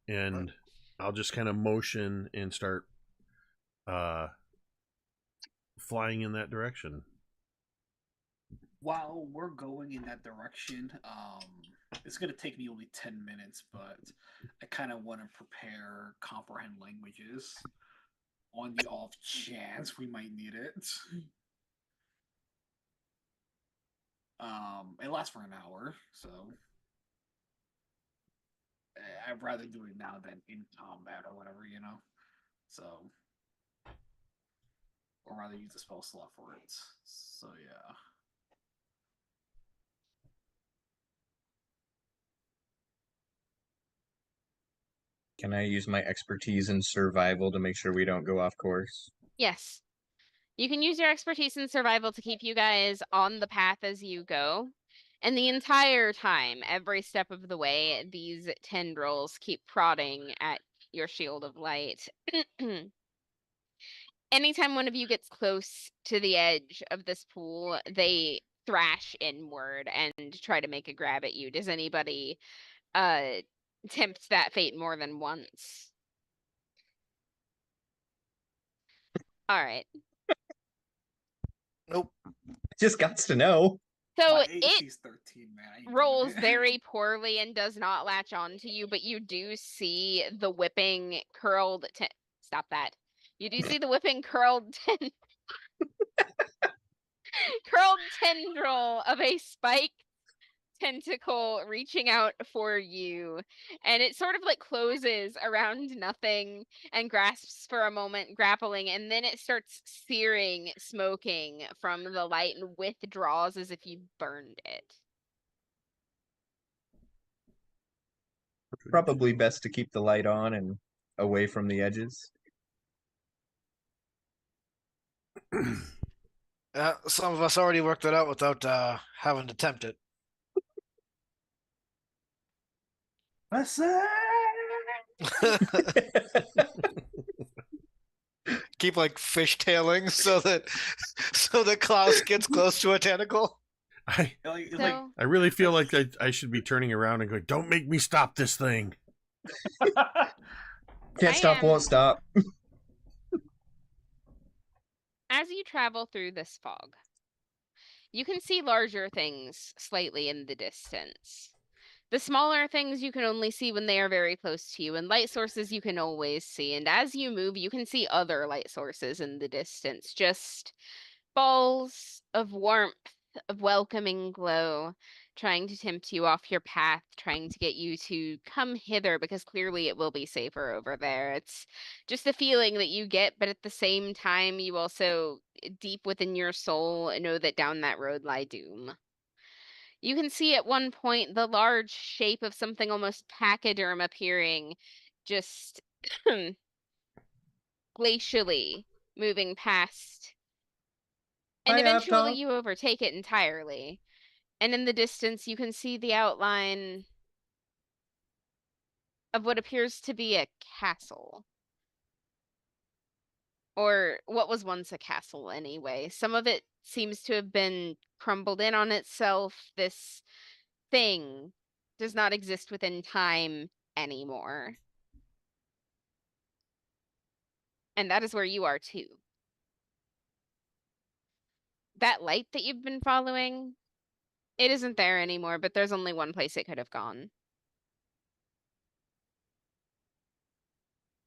and I'll just kind of motion and start flying in that direction. While we're going in that direction, it's gonna take me only 10 minutes, but I kind of want to prepare comprehend languages on the off chance we might need it. It lasts for an hour, so I'd rather do it now than in combat or whatever, you know. So, or rather use a spell slot for it. So yeah. Can I use my expertise in survival to make sure we don't go off course? Yes. You can use your expertise in survival to keep you guys on the path as you go. And the entire time, every step of the way, these tendrils keep prodding at your shield of light. Anytime one of you gets close to the edge of this pool, they thrash inward and try to make a grab at you. Does anybody tempt that fate more than once? All right. Nope. Just got to know. So My it AC's 13, man. I ain't doing rolls it. very poorly and does not latch on to you, but you do see the whipping curled stop that. You do see the whipping curled curled tendril of a spiked tentacle reaching out for you, and it sort of like closes around nothing and grasps for a moment, grappling, and then it starts searing, smoking from the light and withdraws as if you burned it. Probably best to keep the light on and away from the edges. Some of us already worked that out without having to tempt it. Keep like fishtailing so that Klaus gets close to a tentacle. I really feel like I should be turning around and going, "Don't make me stop this thing." Can't stop, won't stop. As you travel through this fog, you can see larger things slightly in the distance. The smaller things you can only see when they are very close to you, and light sources you can always see. And as you move, you can see other light sources in the distance, just balls of warmth, of welcoming glow, trying to tempt you off your path, trying to get you to come hither because clearly it will be safer over there. It's just a feeling that you get, but at the same time, you also, deep within your soul, know that down that road lie doom. You can see at one point the large shape of something almost pachyderm appearing, just glacially moving past. And Hi, eventually Tom. you overtake it entirely. And in the distance, you can see the outline of what appears to be a castle. Or what was once a castle, anyway. Some of it seems to have been crumbled in on itself. This thing does not exist within time anymore. And that is where you are too. That light that you've been following, it isn't there anymore, but there's only one place it could have gone.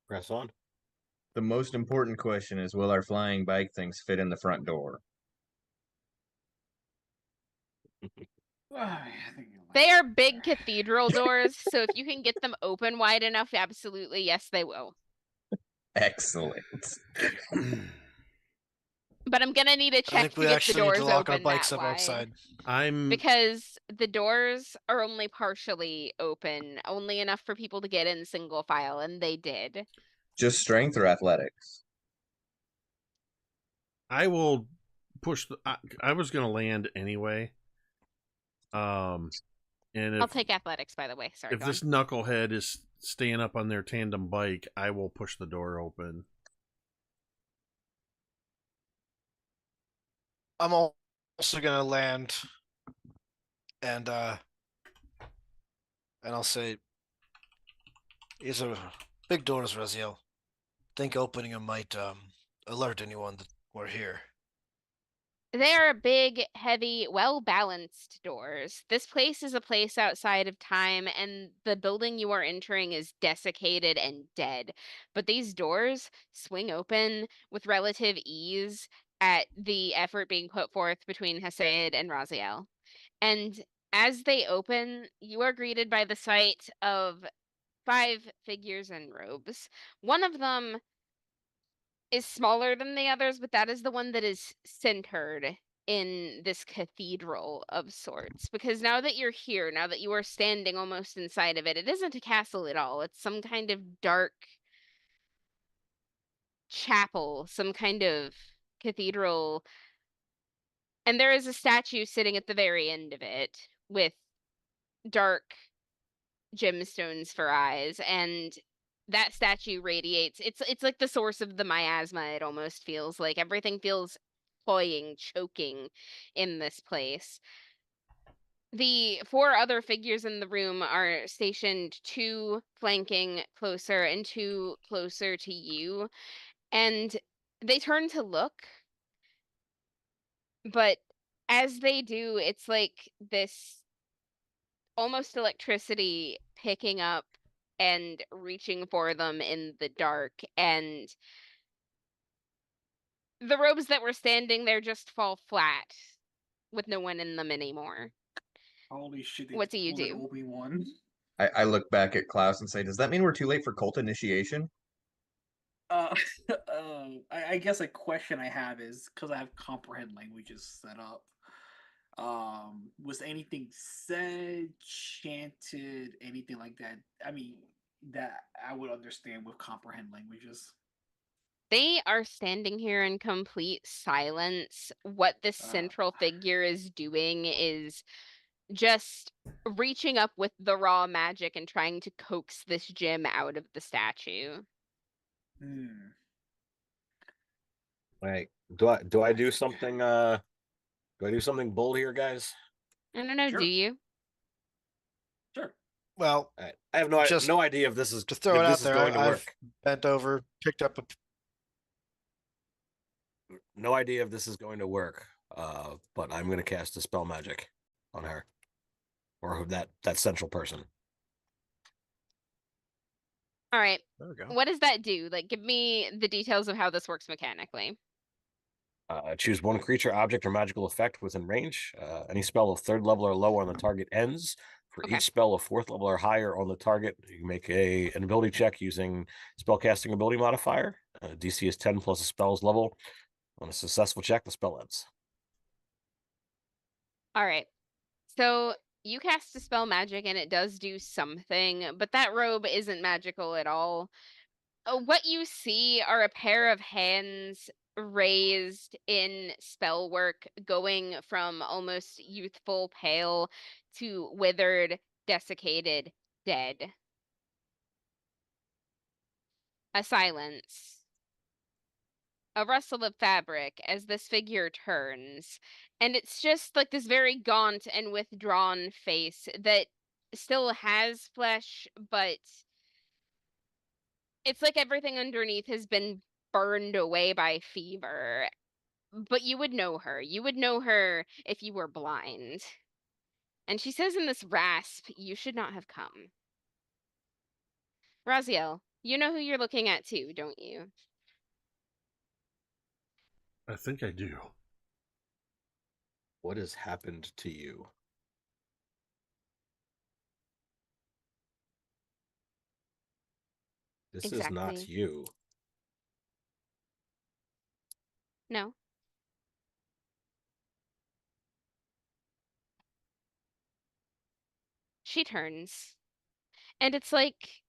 Press on. The most important question is, will our flying bike things fit in the front door? They are big cathedral doors, so if you can get them open wide enough, absolutely, yes, they will. Excellent. But I'm gonna need a I check think to we get the actually need to doors lock our open bikes that up wide. outside. Because the doors are only partially open, only enough for people to get in single file, and they did. Just strength or athletics? I will push the. I was going to land anyway. And I'll take athletics, by the way. Sorry. if this knucklehead is staying up on their tandem bike, I will push the door open. I'm also gonna land, and I'll say, these are big doors, Raziel. Think opening them might alert anyone that we're here. They are big, heavy, well-balanced doors. This place is a place outside of time, and the building you are entering is desiccated and dead. But these doors swing open with relative ease at the effort being put forth between Hesed and Raziel. And as they open, you are greeted by the sight of 5 figures in robes. One of them is smaller than the others, but that is the one that is centered in this cathedral of sorts. Because now that you're here, now that you are standing almost inside of it, it isn't a castle at all. It's some kind of dark chapel, some kind of cathedral. And there is a statue sitting at the very end of it with dark gemstones for eyes, and that statue radiates. It's like the source of the miasma. It almost feels like everything feels cloying, choking in this place. The 4 other figures in the room are stationed 2 flanking closer and 2 closer to you, and they turn to look, but as they do, it's like this almost electricity picking up and reaching for them in the dark, and the robes that were standing there just fall flat with no one in them anymore. Holy shit! What do you do? Obi-Wan. I look back at Klaus and say, does that mean we're too late for cult initiation? I guess a question I have is, because I have comprehend languages set up, Was anything said, chanted, anything like that? I mean, that I would understand with comprehend languages. They are standing here in complete silence. What this Uh, central figure is doing is just reaching up with the raw magic and trying to coax this gem out of the statue. hmm. Wait, do I do something? Do I do something bold here, guys? I don't know, do Sure. you? Sure. Well, All right. I have no Just no idea if this is to throw it out there, going to I've work. bent over, picked up a. No idea if this is going to work. But I'm going to cast a spell magic on her, or that central person. All right. There we go. What does that do? Like, give me the details of how this works mechanically. Choose one creature, object, or magical effect within range. Any spell of 3rd level or lower on the target ends. For Okay. each spell of 4th level or higher on the target, you can make an ability check using spellcasting ability modifier. DC is 10 plus a spell's level. On a successful check, the spell ends. All right. So you cast a spell magic and it does do something, but that robe isn't magical at all. What you see are a pair of hands raised in spell work, going from almost youthful pale to withered, desiccated, dead. A silence. A rustle of fabric as this figure turns. And it's just like this very gaunt and withdrawn face that still has flesh, but it's like everything underneath has been burned away by fever. But you would know her. You would know her if you were blind. And she says in this rasp, you should not have come. Raziel, you know who you're looking at too, don't you? I think I do. What has happened to you? This is not Exactly. you. No. She turns. And it's like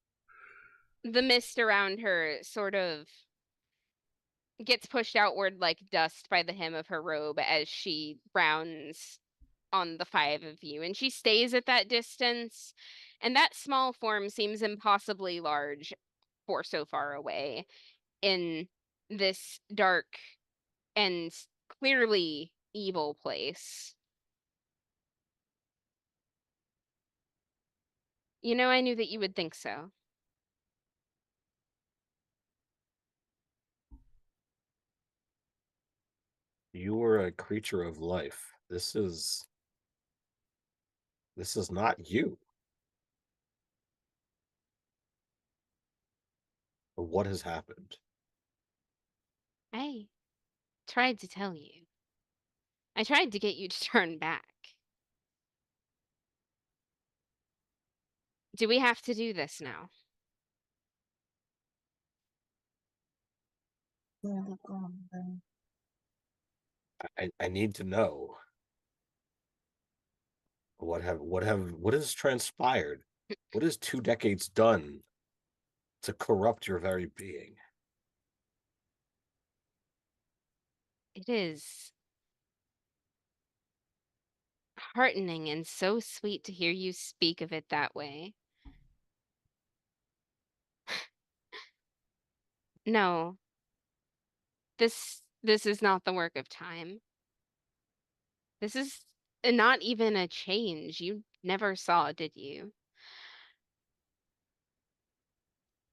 the mist around her sort of gets pushed outward like dust by the hem of her robe as she rounds on the 5 of you. And she stays at that distance. And that small form seems impossibly large for so far away in this dark and clearly evil place. You know, I knew that you would think so. You were a creature of life. This is not you. What has happened? I tried to tell you. I tried to get you to turn back. Do we have to do this now? I need to know what has transpired? What has 2 decades done to corrupt your very being? It is heartening and so sweet to hear you speak of it that way. No, this is not the work of time. This is not even a change. You never saw, did you?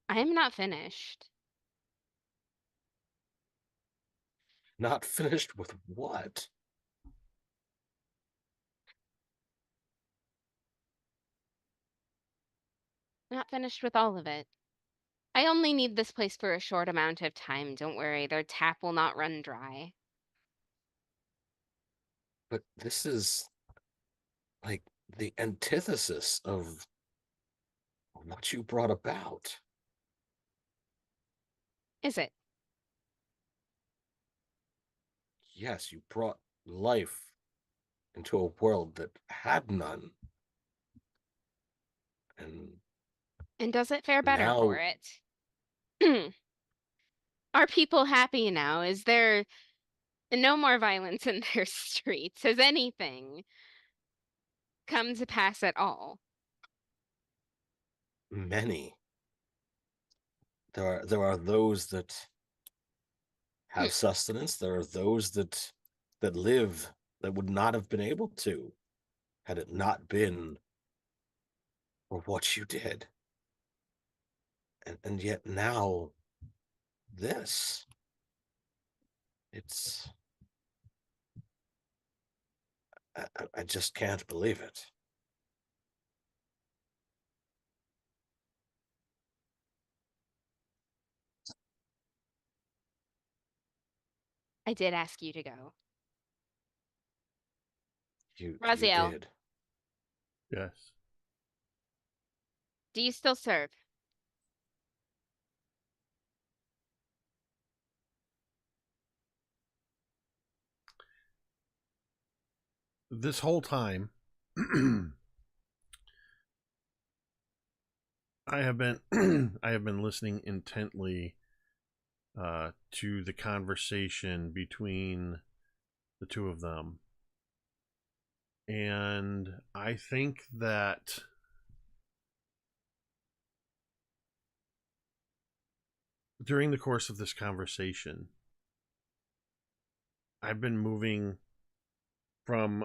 I am not finished. Not finished with what? Not finished with all of it. I only need this place for a short amount of time. Don't worry, their tap will not run dry. But this is like the antithesis of what you brought about. Is it? Yes, you brought life into a world that had none. And does it fare better now, for it? Are people happy now? Is there no more violence in their streets? Has anything come to pass at all? many. There are those that have sustenance. There are those that live that would not have been able to had it not been for what you did. And yet now this, it's I just can't believe it. I did ask you to go. You Raziel, did. Yes. do you still serve? This whole time, I have been listening intently to the conversation between the two of them, and I think that during the course of this conversation, I've been moving from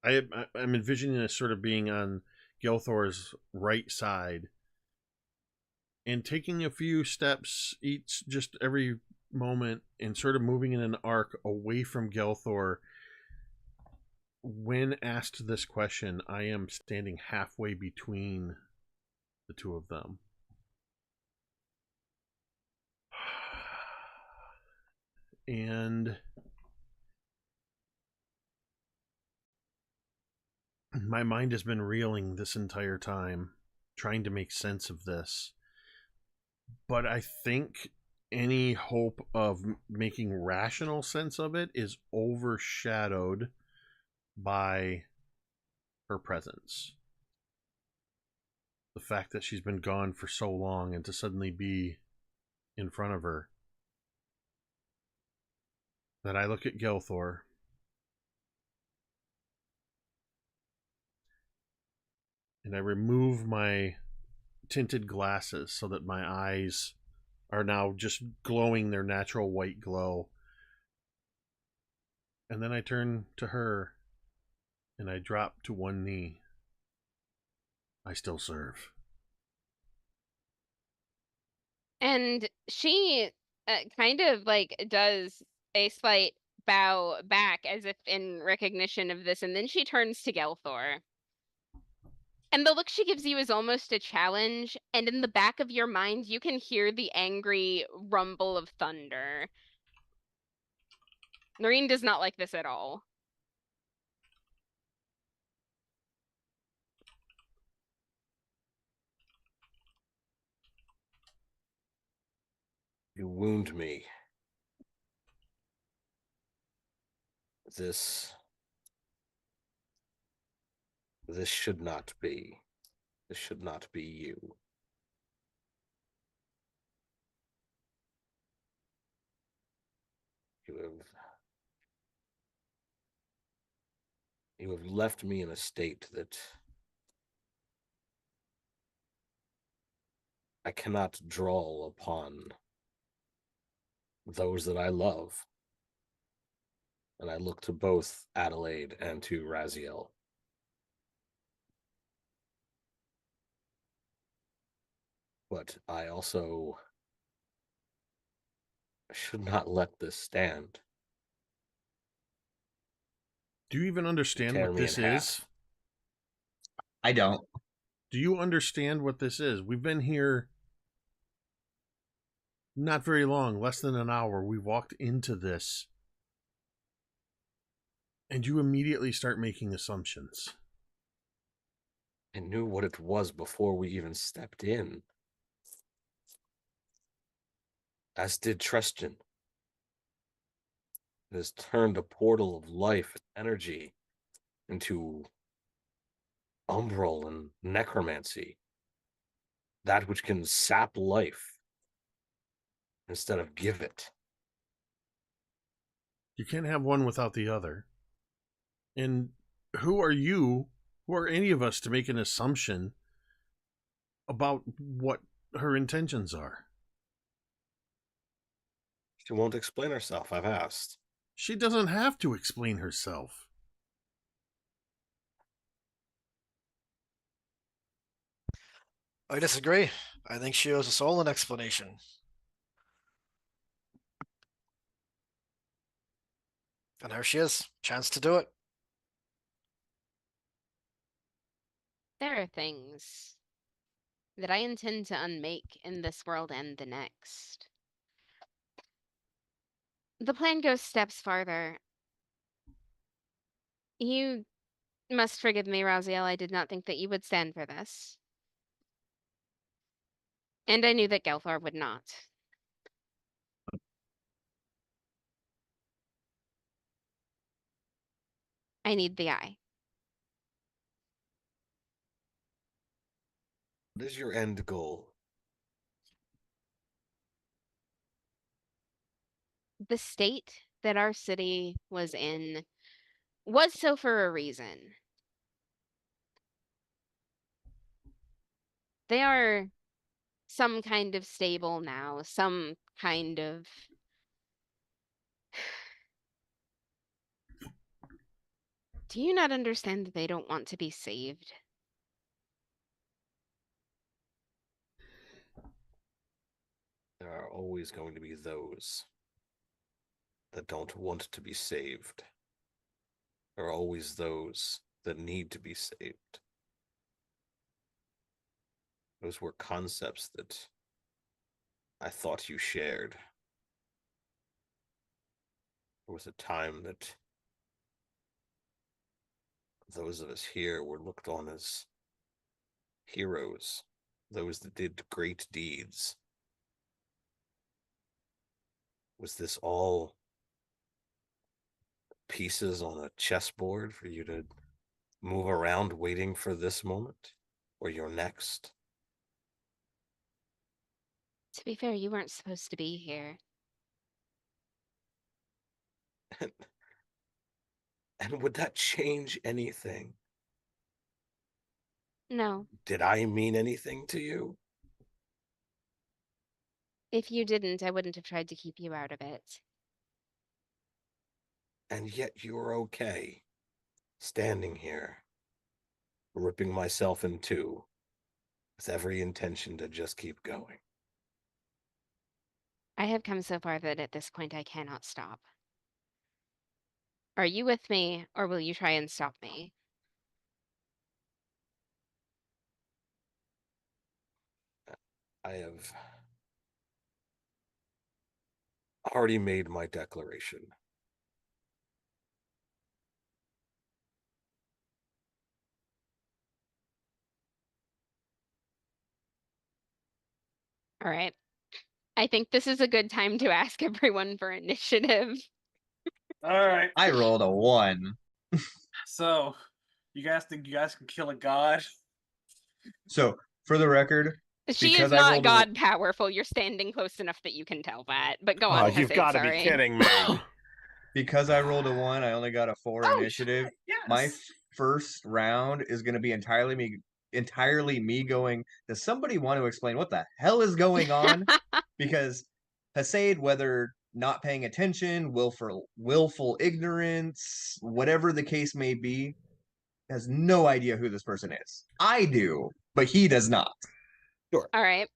I'm envisioning us sort of being on Gelthor's right side and taking a few steps each, just every moment, and sort of moving in an arc away from Gelthor. When asked this question, I am standing halfway between the two of them. And my mind has been reeling this entire time, trying to make sense of this. But I think any hope of making rational sense of it is overshadowed by her presence. The fact that she's been gone for so long, and to suddenly be in front of her. That I look at Gelthor, and I remove my tinted glasses so that my eyes are now just glowing their natural white glow. And then I turn to her and I drop to one knee. I still serve. And she kind of like does a slight bow back as if in recognition of this, and then she turns to Gelthor. And the look she gives you is almost a challenge, and in the back of your mind, you can hear the angry rumble of thunder. Noreen does not like this at all. You wound me. This should not be. This should not be you. You have left me in a state that I cannot draw upon those that I love. And I look to both Adelaide and to Raziel. But I also should not let this stand. Do you even understand Tear what me this in is? half. I don't. Do you understand what this is? We've been here not very long, less than an hour. We walked into this, and you immediately start making assumptions. I knew what it was before we even stepped in. As did Tristan. It has turned a portal of life and energy into umbral and necromancy, that which can sap life instead of give it. You can't have one without the other. And who are you, who are any of us, to make an assumption about what her intentions are? She won't explain herself, I've asked. She doesn't have to explain herself. I disagree. I think she owes us all an explanation. And here she is. Chance to do it. There are things that I intend to unmake in this world and the next. The plan goes steps farther. You must forgive me, Raziel. I did not think that you would stand for this. And I knew that Gelthar would not. I need the eye. What is your end goal? The state that our city was in was so for a reason. They are some kind of stable now, some kind of... Do you not understand that they don't want to be saved? There are always going to be those that don't want to be saved. There are always those that need to be saved. Those were concepts that I thought you shared. There was a time that those of us here were looked on as heroes, those that did great deeds. Was this all pieces on a chessboard for you to move around waiting for this moment or your next? To be fair, you weren't supposed to be here. And would that change anything? No. Did I mean anything to you? If you didn't, I wouldn't have tried to keep you out of it. And yet you're okay, standing here, ripping myself in two, with every intention to just keep going. I have come so far that at this point I cannot stop. Are you with me, or will you try and stop me? I have already made my declaration. All right. I think this is a good time to ask everyone for initiative. All right. I rolled a 1. So, you guys think you guys can kill a god? So, for the record, She is because I not rolled a- god powerful. You're standing close enough that you can tell that. But go Oh, on, you've Hesed, got to sorry. be kidding me. because I rolled a 1, I only got a 4 Oh, initiative. shit, yes. My first round is going to be entirely me going, does somebody want to explain what the hell is going on? Because Hesed, whether not paying attention, willful ignorance, whatever the case may be, has no idea who this person is. I do, but he does not. All right.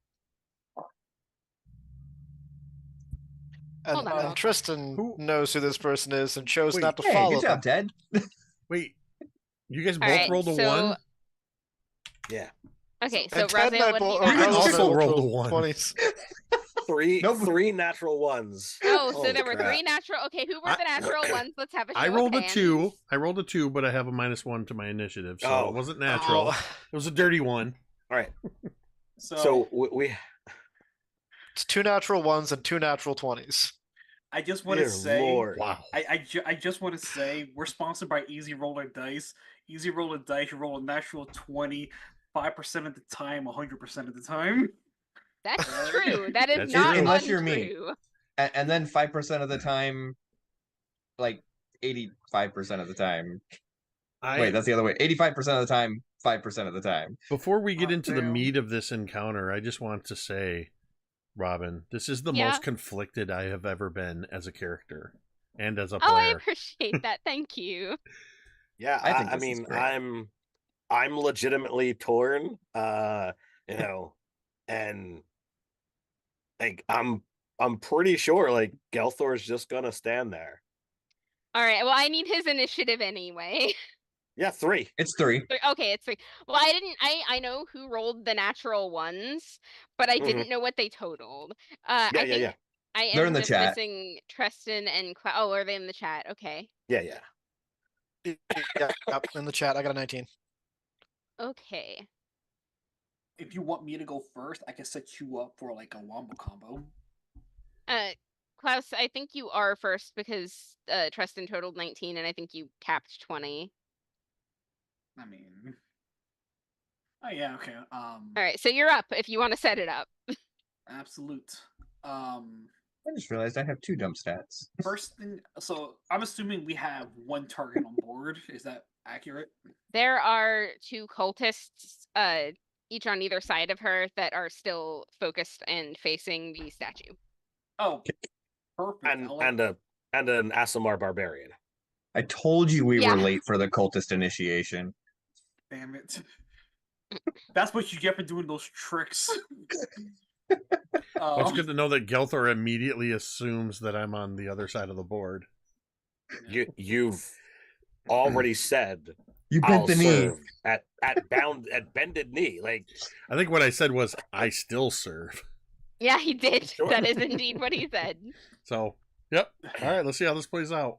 And, Hold on. and Tristan Who- knows who this person is and chose Wait, not to Hey, follow good job, them. Ted. Wait, you guys All both right, rolled a so- 1? Yeah. Okay, so And Ted and Raziel, I what have you both I got? also rolled a 1. 20s. Nope. Three natural ones. Oh, so Holy there were crap. 3 natural. Okay, who were the natural ones? Let's have a show I of rolled a hands. 2. I rolled a 2, but I have a -1 to my initiative, so Oh. it wasn't natural. It was a dirty one. All right. So, So we It's 2 natural 1s and 2 natural 20s. I just want to Dear say, Lord. Wow. I just want to say, we're sponsored by Easy Roller Dice. Easy Roller Dice, you roll a natural 20, 5% of the time, 100% of the time. That's Right. true. That is That's not true. Unless you're me. untrue. And then 5% of the time, like 85% of the time. Wait, that's the other way. 85% of the time, 5% of the time. Before we get Oh, into the damn. meat of this encounter, I just want to say, Robin, this is the Yeah. most conflicted I have ever been as a character and as a Oh, I player. appreciate that. Thank you. Yeah, I think I this is mean, great. I'm legitimately torn. You know, and like I'm pretty sure like Gelthor's just gonna stand there. All right. Well, I need his initiative anyway. Yeah, 3. It's 3. Okay, it's 3. Well, I didn't. I know who rolled the natural ones, but I didn't know what they totaled. Yeah, I yeah, think yeah. I They're am in the just chat. missing Tristan and Oh, are they in the chat? Okay. Yeah, yeah. Yeah, in the chat, I got a 19. Okay. If you want me to go first, I can set you up for like a wombo combo. Klaus, I think you are first because Tristan totaled 19 and I think you capped 20. I mean, oh yeah, okay. All right, so you're up if you want to set it up. Absolute. I just realized I have 2 dump stats. First thing, so I'm assuming we have one target on board. Is that accurate? There are 2 cultists, each on either side of her, that are still focused and facing the statue. Oh, perfect. And an Asimar barbarian. I told you we Yeah. were late for the cultist initiation. Damn it. That's what you get for doing those tricks. Well, it's good to know that Gelthor immediately assumes that I'm on the other side of the board. You've already said You I'll bent the knee. serve at bended knee. Like, I think what I said was, I still serve. Yeah, he did. Sure. That is indeed what he said. So, yep. All right, let's see how this plays out.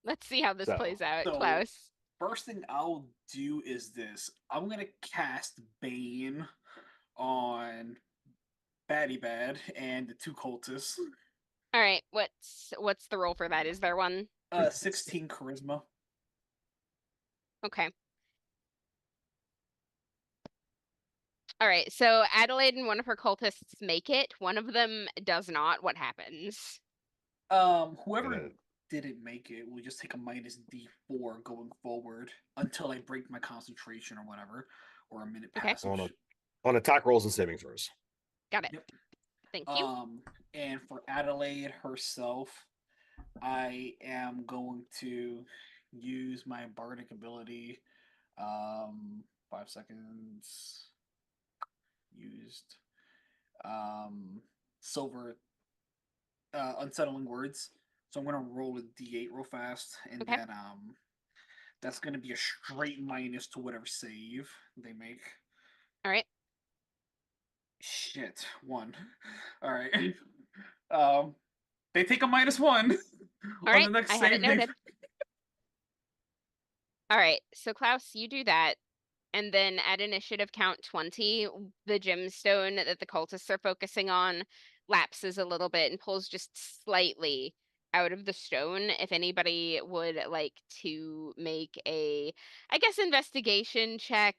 Let's see how this So- plays out, so- Klaus. First thing I'll do is this. I'm gonna cast Bane on Batty Bad and the 2 cultists. All right, what's the roll for that? Is there one? 16 charisma. Okay. All right, so Adelaide and one of her cultists make it. One of them does not. What happens? Whoever Gonna- didn't make it will just take a minus D4 going forward until I break my concentration or whatever, or a minute Okay. passage. on attack rolls and saving throws. Got it. Yep. Thank you. And for Adelaide herself, I am going to use my bardic ability. 5 seconds. Used. Silver. Unsettling words. So I'm gonna roll a D8 real fast, and Okay. then that's gonna be a straight minus to whatever save they make. All right. Shit, 1. All right. They take a -1 All on right, the next I have save. it noted. All right, so Klaus, you do that. And then at initiative count 20, the gemstone that the cultists are focusing on lapses a little bit and pulls just slightly out of the stone. If anybody would like to make a, I guess, investigation check.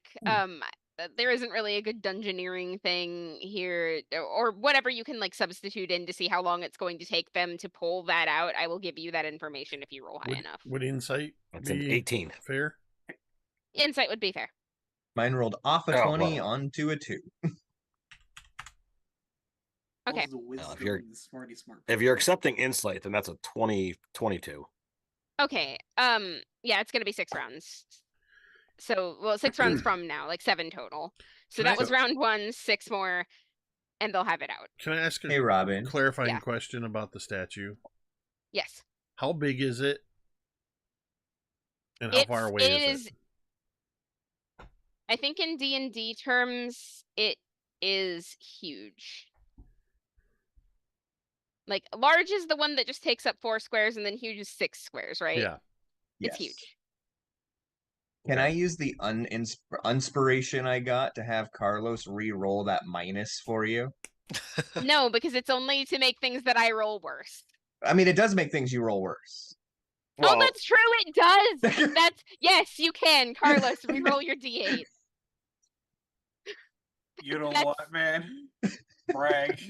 There isn't really a good dungeoneering thing here, or whatever you can like substitute in to see how long it's going to take them to pull that out. I will give you that information if you roll high enough. Would insight That's an be 18. fair? Insight would be fair. Mine rolled off a Oh, 20 well. onto a 2. Okay. The wisdom you're- and the smarty smart. If you're accepting insight, then that's a 22. Okay. Yeah, it's gonna be 6 rounds. So, well, 6 rounds from now, like 7 total. So Can that I- was round 1, 6 more, and they'll have it out. Can I ask a Hey, Robin. clarifying Yeah. question about the statue? Yes. How big is it? And how far away is it? I think in D&D terms, it is huge. Like, large is the one that just takes up 4 squares, and then huge is 6 squares, right? Yeah. It's Yes. huge. Can I use the inspiration I got to have Carlos re-roll that minus for you? No, because it's only to make things that I roll worse. I mean, it does make things you roll worse. Oh, that's true. It does. Yes, you can, Carlos. Reroll your d8. You know what, man? Brag.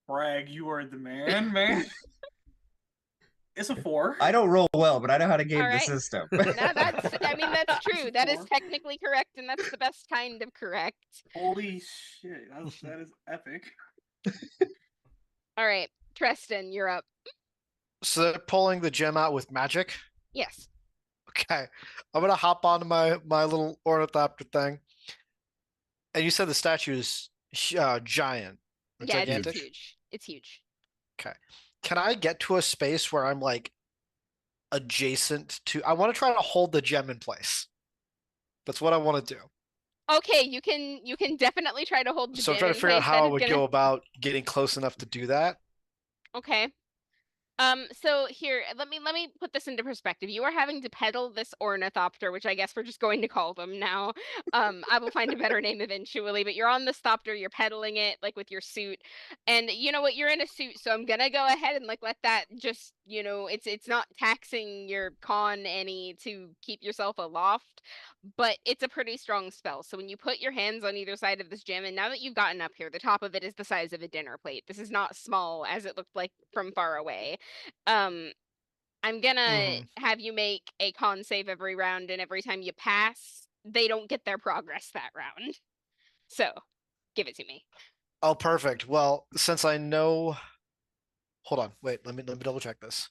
Brag, you are the man. It's a 4. I don't roll well, but I know how to game All the right. system. Now that's true. That is 4. technically correct, and that's the best kind of correct. Holy shit, that is epic. All right, Treston, you're up. So they're pulling the gem out with magic. Yes. Okay, I'm gonna hop onto my little ornithopter thing. And you said the statue is giant. Yeah, Gigantic? it's huge. It's huge. Okay. Can I get to a space where I'm like adjacent to? I want to try to hold the gem in place. That's what I want to do. Okay, you can definitely try to hold the So I'm gem trying to in figure out place. how That I is would gonna- go about getting close enough to do that. Okay. So here, let me put this into perspective. You are having to pedal this ornithopter, which I guess we're just going to call them now. I will find a better name eventually, but you're on the thopter, you're pedaling it like with your suit. And you know what, you're in a suit, so I'm gonna go ahead and like let that just, it's not taxing your con any to keep yourself aloft, but it's a pretty strong spell. So when you put your hands on either side of this gem, and now that you've gotten up here, the top of it is the size of a dinner plate. This is not small as it looked like from far away. I'm gonna have you make a con save every round, and every time you pass, they don't get their progress that round. So, give it to me. Oh, perfect. Well, since I know, hold on, wait. Let me double check this.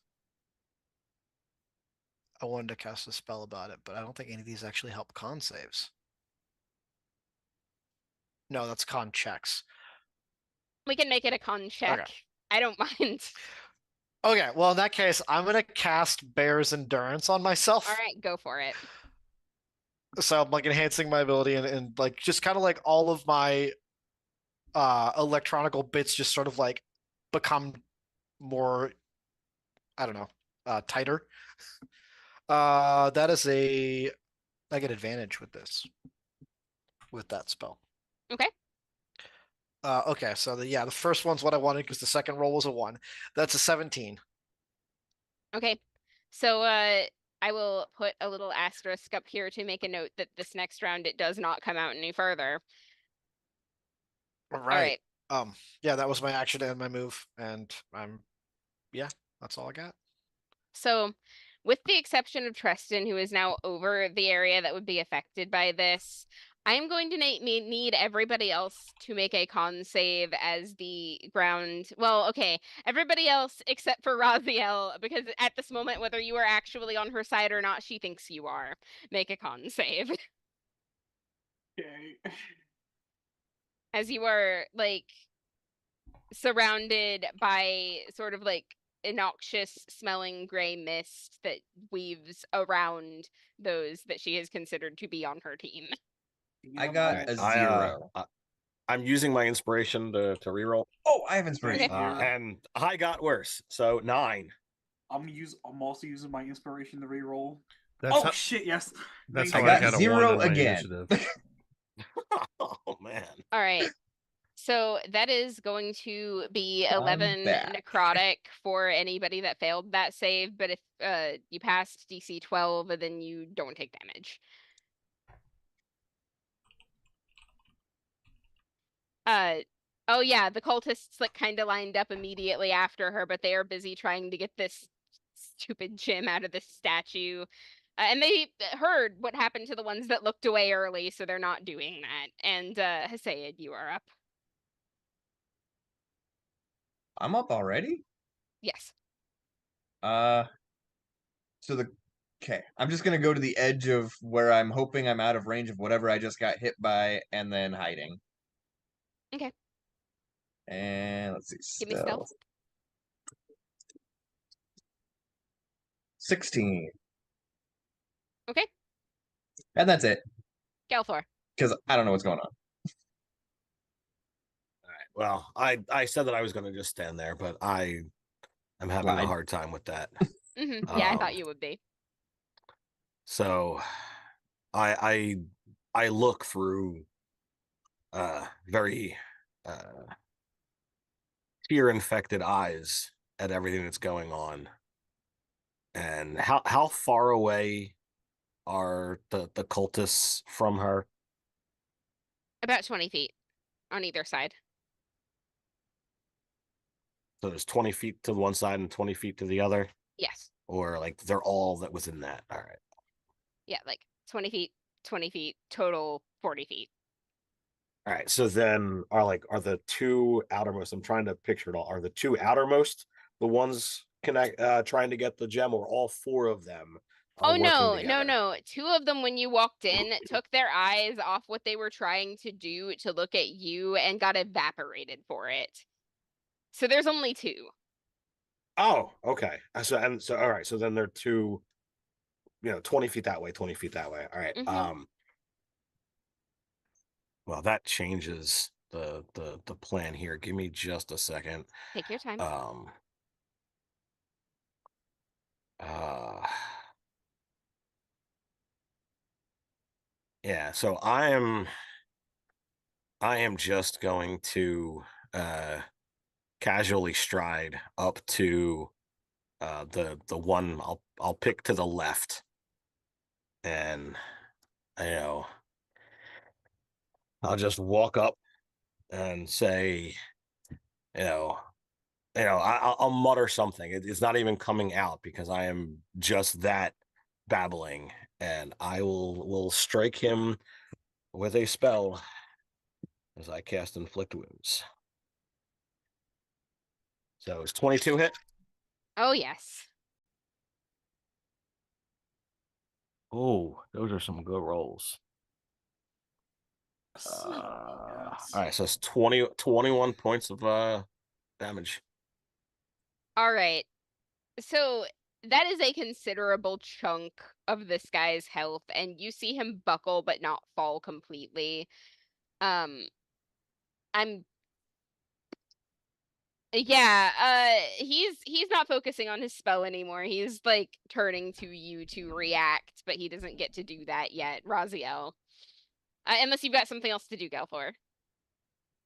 I wanted to cast a spell about it, but I don't think any of these actually help con saves. No, that's con checks. We can make it a con check. Okay. I don't mind. Okay, well, in that case, I'm gonna cast Bear's Endurance on myself. All right, go for it. So I'm like enhancing my ability and like just kind of like all of my electronical bits just sort of like become more, I don't know, tighter. That is I get advantage with this, with that spell. Okay. Okay, so the first one's what I wanted because the second roll was a 1. That's a 17. Okay. So I will put a little asterisk up here to make a note that this next round it does not come out any further. All All right. Yeah, that was my action and my move, and that's all I got. So, with the exception of Treston, who is now over the area that would be affected by this, I'm going to need everybody else to make a con save as the ground. Well, okay, everybody else except for Raziel, because at this moment, whether you are actually on her side or not, she thinks you are. Make a con save. Okay. As you are, like, surrounded by sort of like noxious smelling gray mist that weaves around those that she has considered to be on her team. I got a 0. I'm using my inspiration to reroll. Oh, I have inspiration. Okay. And I got worse. So 9. I'm also using my inspiration to reroll. That's Shit, yes. That's I how got I got a 0 1 on my again. initiative. Oh man. All right. So that is going to be 11 back. necrotic for anybody that failed that save, but if you passed DC 12, then you don't take damage. Oh yeah, the cultists like kind of lined up immediately after her, but they are busy trying to get this stupid gem out of this statue. And they heard what happened to the ones that looked away early, so they're not doing that. And Hasaid, you are up. I'm up already? Yes. Okay. I'm just gonna go to the edge of where I'm hoping I'm out of range of whatever I just got hit by, and then hiding. Okay. And let's see. Give me stealth. 16. Okay. And that's it. Galthor. Because I don't know what's going on. All right. Well, I said that I was going to just stand there, but I'm having a hard time with that. Yeah, I thought you would be. So I look through very tear infected eyes at everything that's going on. And how far away are the cultists from her? About 20 feet on either side. So there's 20 feet to one side and 20 feet to the other? Yes. Or like they're all that was in that? All right. Yeah, like 20 feet, total 40 feet. All right. So then are the two outermost, I'm trying to picture it all. Are the two outermost the ones trying to get the gem, or all four of them are Oh, working no, together? no. Two of them, when you walked in, took their eyes off what they were trying to do to look at you and got evaporated for it. So there's only two. Oh, okay. So all right. So then they're two, 20 feet that way, 20 feet that way. All right. Mhm. Well, that changes the plan here. Give me just a second. Take your time. Yeah, so I am just going to casually stride up to the one I'll pick to the left, and I'll just walk up and say, I'll mutter something. It's not even coming out because I am just that babbling, and I will strike him with a spell as I cast Inflict Wounds. So it's 22 hit. Oh, yes. Oh, those are some good rolls. Yes. All right, so it's 21 points of damage. All right. So that is a considerable chunk of this guy's health, and you see him buckle but not fall completely. I'm Yeah, he's not focusing on his spell anymore. He's like turning to you to react, but he doesn't get to do that yet. Raziel. Unless you've got something else to do, Galfor.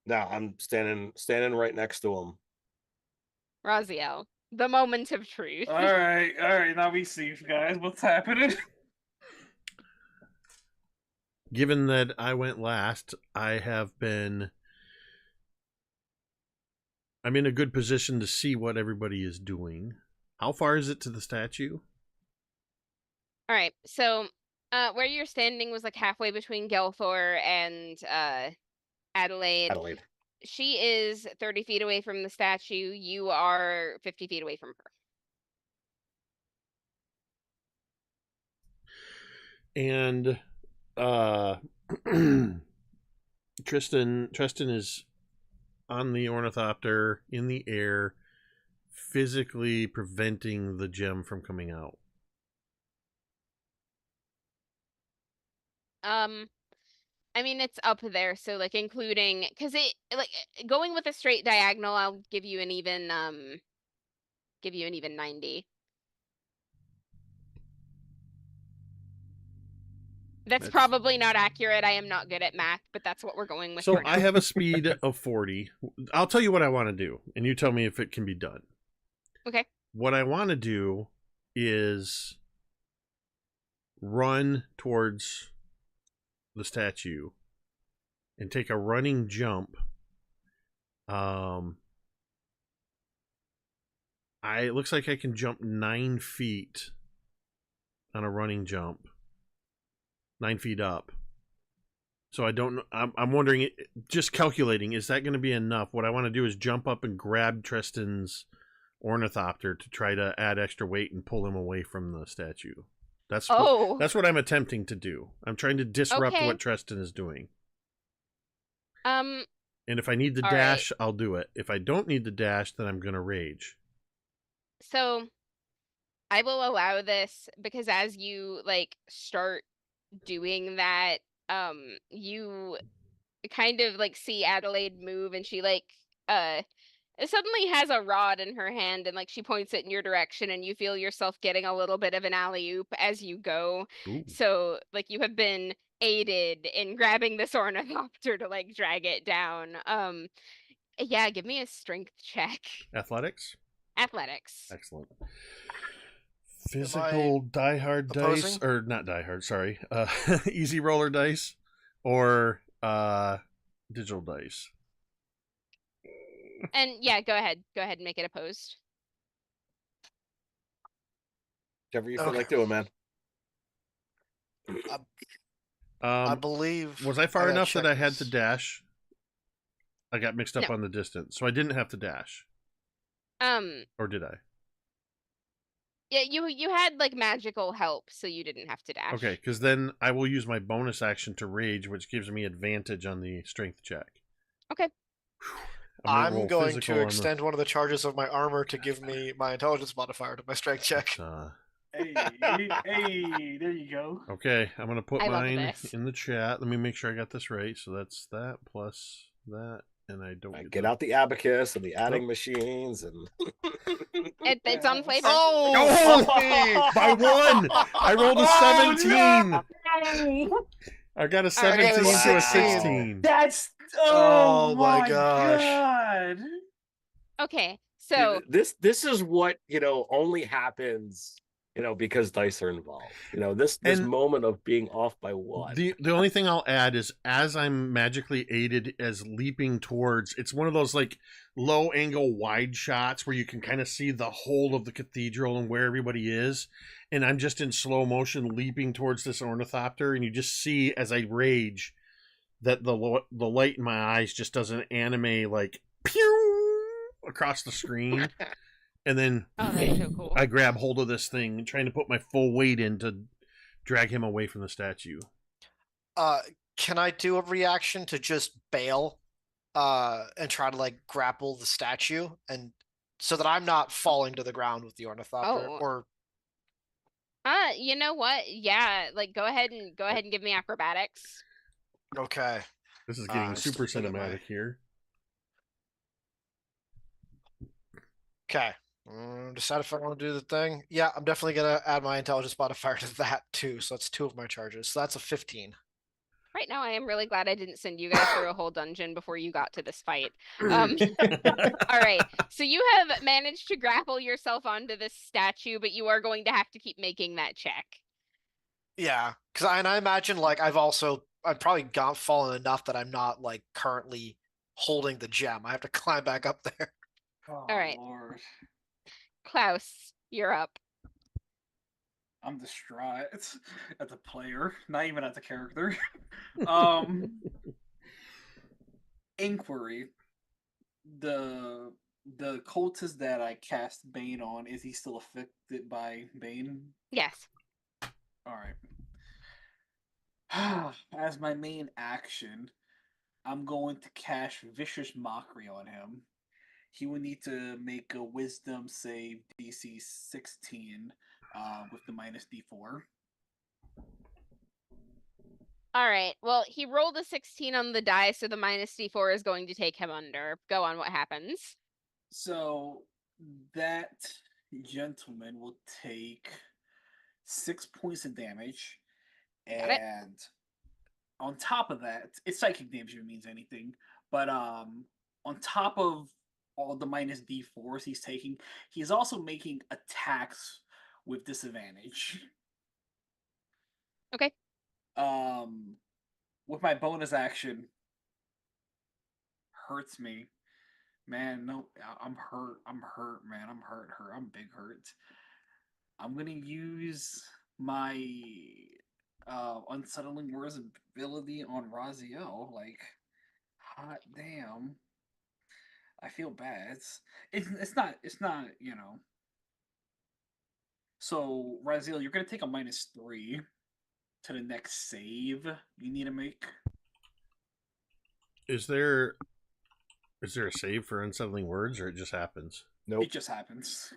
Now I'm standing right next to him. Raziel. The moment of truth. All right. Now we see, guys, what's happening. Given that I went last, I'm in a good position to see what everybody is doing. How far is it to the statue? All right, so where you're standing was like halfway between Gelthor and Adelaide. Adelaide. She is 30 feet away from the statue. You are 50 feet away from her. And Tristan is on the ornithopter in the air, physically preventing the gem from coming out. I mean, it's up there, so like including, because it like going with a straight diagonal, I'll give you an even 90. That's probably not accurate. I am not good at math, but that's what we're going with. So for now. I have a speed of 40. I'll tell you what I want to do, and you tell me if it can be done. Okay. What I want to do is run towards the statue and take a running jump. It looks like I can jump 9 feet on a running jump. 9 feet up. So I don't know. I'm wondering, just calculating, is that going to be enough? What I want to do is jump up and grab Tristan's ornithopter to try to add extra weight and pull him away from the statue. That's what I'm attempting to do. I'm trying to disrupt what Tristan is doing. And if I need the dash, I'll do it. If I don't need the dash, then I'm going to rage. So I will allow this because as you like start doing that, you kind of like see Adelaide move, and she like suddenly has a rod in her hand, and like she points it in your direction, and you feel yourself getting a little bit of an alley-oop as you go. Ooh. So like you have been aided in grabbing this ornithopter to like drag it down. Yeah, give me a strength check. Athletics? Athletics. Excellent. Physical diehard dice, opposing? or not diehard, sorry. Easy roller dice or digital dice. And yeah, go ahead. Go ahead and make it opposed. Whatever you feel Okay. like doing, man. I believe. Was I far gotta enough that check I had to this. dash? I got mixed up No. on the distance, so I didn't have to dash. Or did I? Yeah, you had like magical help, so you didn't have to dash. Okay, because then I will use my bonus action to rage, which gives me advantage on the strength check. Okay. I'm I'm going to extend one of the charges of my armor to give me my intelligence modifier to my strength check. Hey, there you go. Okay, I'm going to put I love mine this. in the chat. Let me make sure I got this right. So that's that plus that, and I don't Get out the abacus and the adding Nope. machines and It's on flavor. Oh, by one! I rolled a 17. I got a 17 to a 16. That's Oh my my gosh. God. Okay, so this is what only happens because dice are involved. This And- moment of being off by one. The only thing I'll add is as I'm magically aided as leaping towards, it's one of those like low angle wide shots where you can kind of see the whole of the cathedral and where everybody is. And I'm just in slow motion leaping towards this ornithopter, and you just see as I rage that the light in my eyes just does an anime like pew across the screen. And then oh, that's so cool. I grab hold of this thing, trying to put my full weight in to drag him away from the statue. Can I do a reaction to just bail and try to like grapple the statue and so that I'm not falling to the ground with the ornithopter? Oh. Or You know what? Yeah, like go ahead and give me acrobatics. okay. This is getting super still get my- cinematic here. Okay. Decide if I want to do the thing. Yeah, I'm definitely gonna add my intelligence modifier to that too. So that's 2 of my charges. So that's a 15. Right now, I am really glad I didn't send you guys through a whole dungeon before you got to this fight. All right, so you have managed to grapple yourself onto this statue, but you are going to have to keep making that check. Yeah, because I imagine like I've probably fallen enough that I'm not like currently holding the gem. I have to climb back up there. Oh, All right. Lord. Klaus, you're up. I'm distraught at the player, not even at the character. Inquiry. The cultist that I cast Bane on, is he still affected by Bane? Yes. Alright. As my main action, I'm going to cast Vicious Mockery on him. He would need to make a Wisdom save DC 16 with the minus D4. All right. Well, he rolled a 16 on the die, so the minus D4 is going to take him under. Go on, what happens? So that gentleman will take 6 points of damage. Got it. And on top of that, it's psychic damage if it means anything. But on top of all the minus D4s he's taking, he's also making attacks with disadvantage. Okay. With my bonus action, hurts me. Man, no, I'm hurt. I'm hurt, man. I'm hurt. I'm big hurt. I'm gonna use my unsettling words ability on Raziel. Like, hot damn. I feel bad. It's not, you know. So, Raziel, you're gonna take a -3 to the next save you need to make. Is there a save for unsettling words, or it just happens? Nope. It just happens.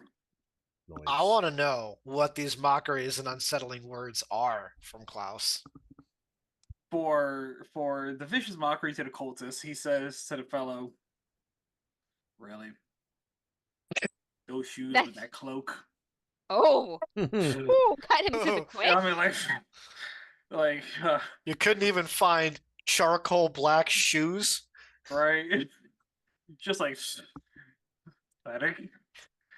Nice. I want to know what these mockeries and unsettling words are from Klaus. For the vicious mockery to the cultist, he says to the fellow, "Really? Those shoes with that cloak?" Oh, ooh, cut him to the quick. I mean, like, You couldn't even find charcoal black shoes. right? Just like pathetic.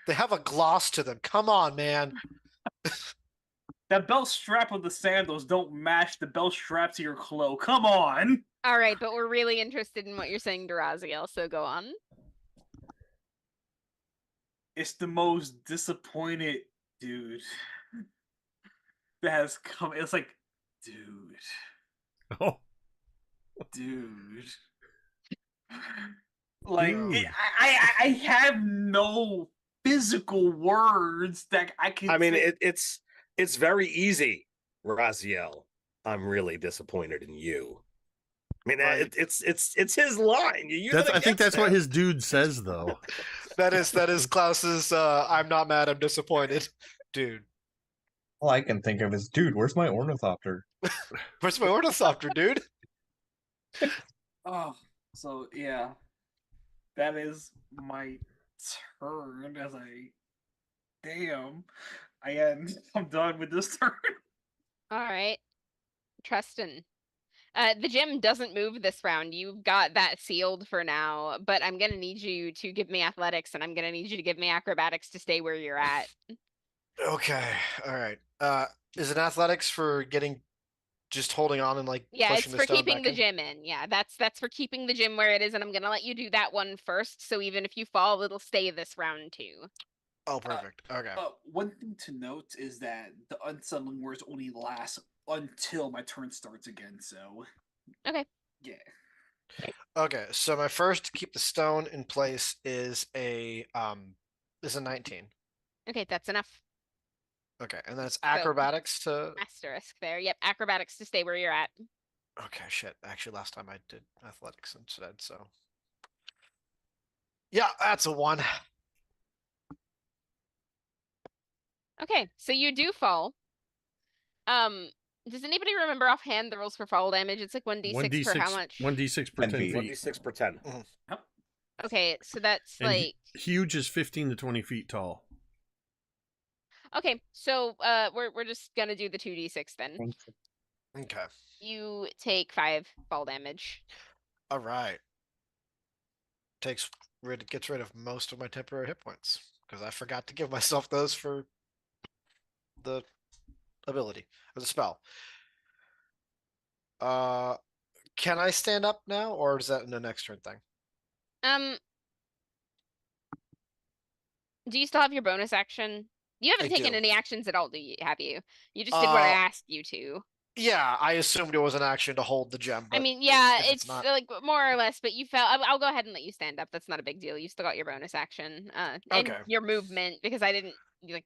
They have a gloss to them. Come on, man. That belt strap of the sandals don't match the belt strap to your cloak. Come on. All right, but we're really interested in what you're saying to Raziel, so go on. It's the most disappointed dude that has come. It's like, dude. Oh, Dude. Like, Dude. I have no physical words that I can. I mean, say. it's very easy, Raziel. I'm really disappointed in you. I mean, Right. it's his line. I think that's what his dude says, though. That is Klaus's. I'm not mad. I'm disappointed, dude. All I can think of is, dude, where's my ornithopter? Where's my ornithopter, dude? Oh, so yeah, that is my turn. As damn, I'm done with this turn. All right, Tristan. The gym doesn't move this round. You've got that sealed for now, but I'm gonna need you to give me athletics, and I'm gonna need you to give me acrobatics to stay where you're at. Okay. All right. Is it athletics for just holding on and like Yeah, pushing it's the for stone keeping back the in? gym in. Yeah, that's for keeping the gym where it is, and I'm gonna let you do that one first. So even if you fall, it'll stay this round too. Oh, perfect. Okay. One thing to note is that the unsettling words only last until my turn starts again. So Okay. yeah. Okay. So my first keep the stone in place is a 19. Okay, that's enough. Okay, and then it's acrobatics to. Asterisk there. Yep, acrobatics to stay where you're at. Okay, shit. Actually, last time I did athletics instead, so. Yeah, that's a 1. Okay, so you do fall. Does anybody remember offhand the rules for fall damage? It's like 1d6 for how much? 1d6 per 10 10 feet. feet. 1d6 per 10. Okay, so that's And like huge is 15 to 20 feet tall. okay. So we're just gonna do the 2d6 then. Okay. You take 5 fall damage. All right. Gets rid of most of my temporary hit points because I forgot to give myself those for the ability or the spell. Can I stand up now, or is that in the next turn thing? Do you still have your bonus action? You haven't I taken do. any actions at all, have you? You just did what I asked you to. Yeah, I assumed it was an action to hold the gem. But I mean, yeah, if it's not, like more or less, but you fell. I'll go ahead and let you stand up. That's not a big deal. You still got your bonus action, and Okay. your movement because you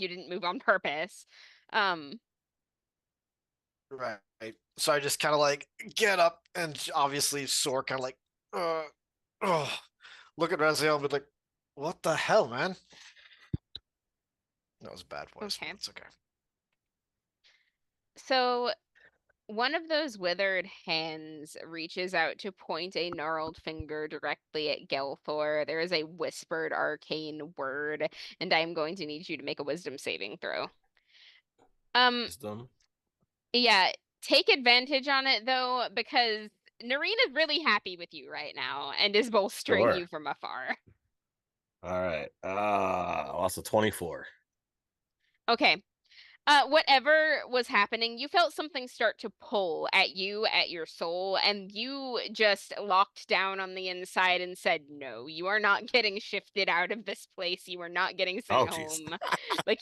didn't move on purpose. Right. So I just kind of like get up and obviously Sore kind of like, look at Raziel and be like, what the hell, man? That was a bad voice. Okay. But it's okay. So one of those withered hands reaches out to point a gnarled finger directly at Gelthor. There is a whispered arcane word, and I am going to need you to make a wisdom saving throw. Wisdom. Yeah, take advantage on it though, because Nareen is really happy with you right now and is bolstering Sure. you from afar. All right. Also 24. Okay. Whatever was happening, you felt something start to pull at you, at your soul, and you just locked down on the inside and said, no, you are not getting shifted out of this place. You are not getting sent home. Like,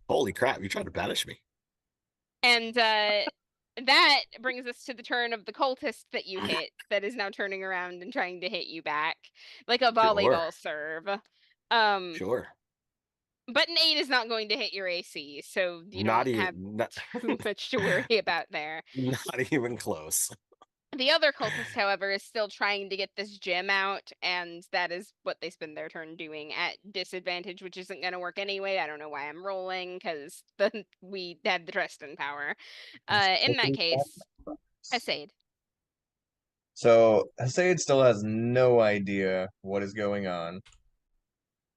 holy crap, you tried to banish me. and that brings us to the turn of the cultist that you hit that is now turning around and trying to hit you back like a volleyball serve. Sure. But an 8 is not going to hit your AC, so you don't have too much to worry about there. Not even close. The other cultist, however, is still trying to get this gem out, and that is what they spend their turn doing at disadvantage, which isn't going to work anyway. I don't know why I'm rolling, because we had the Tristan power. In that case, Hasaid. So Hasaid still has no idea what is going on.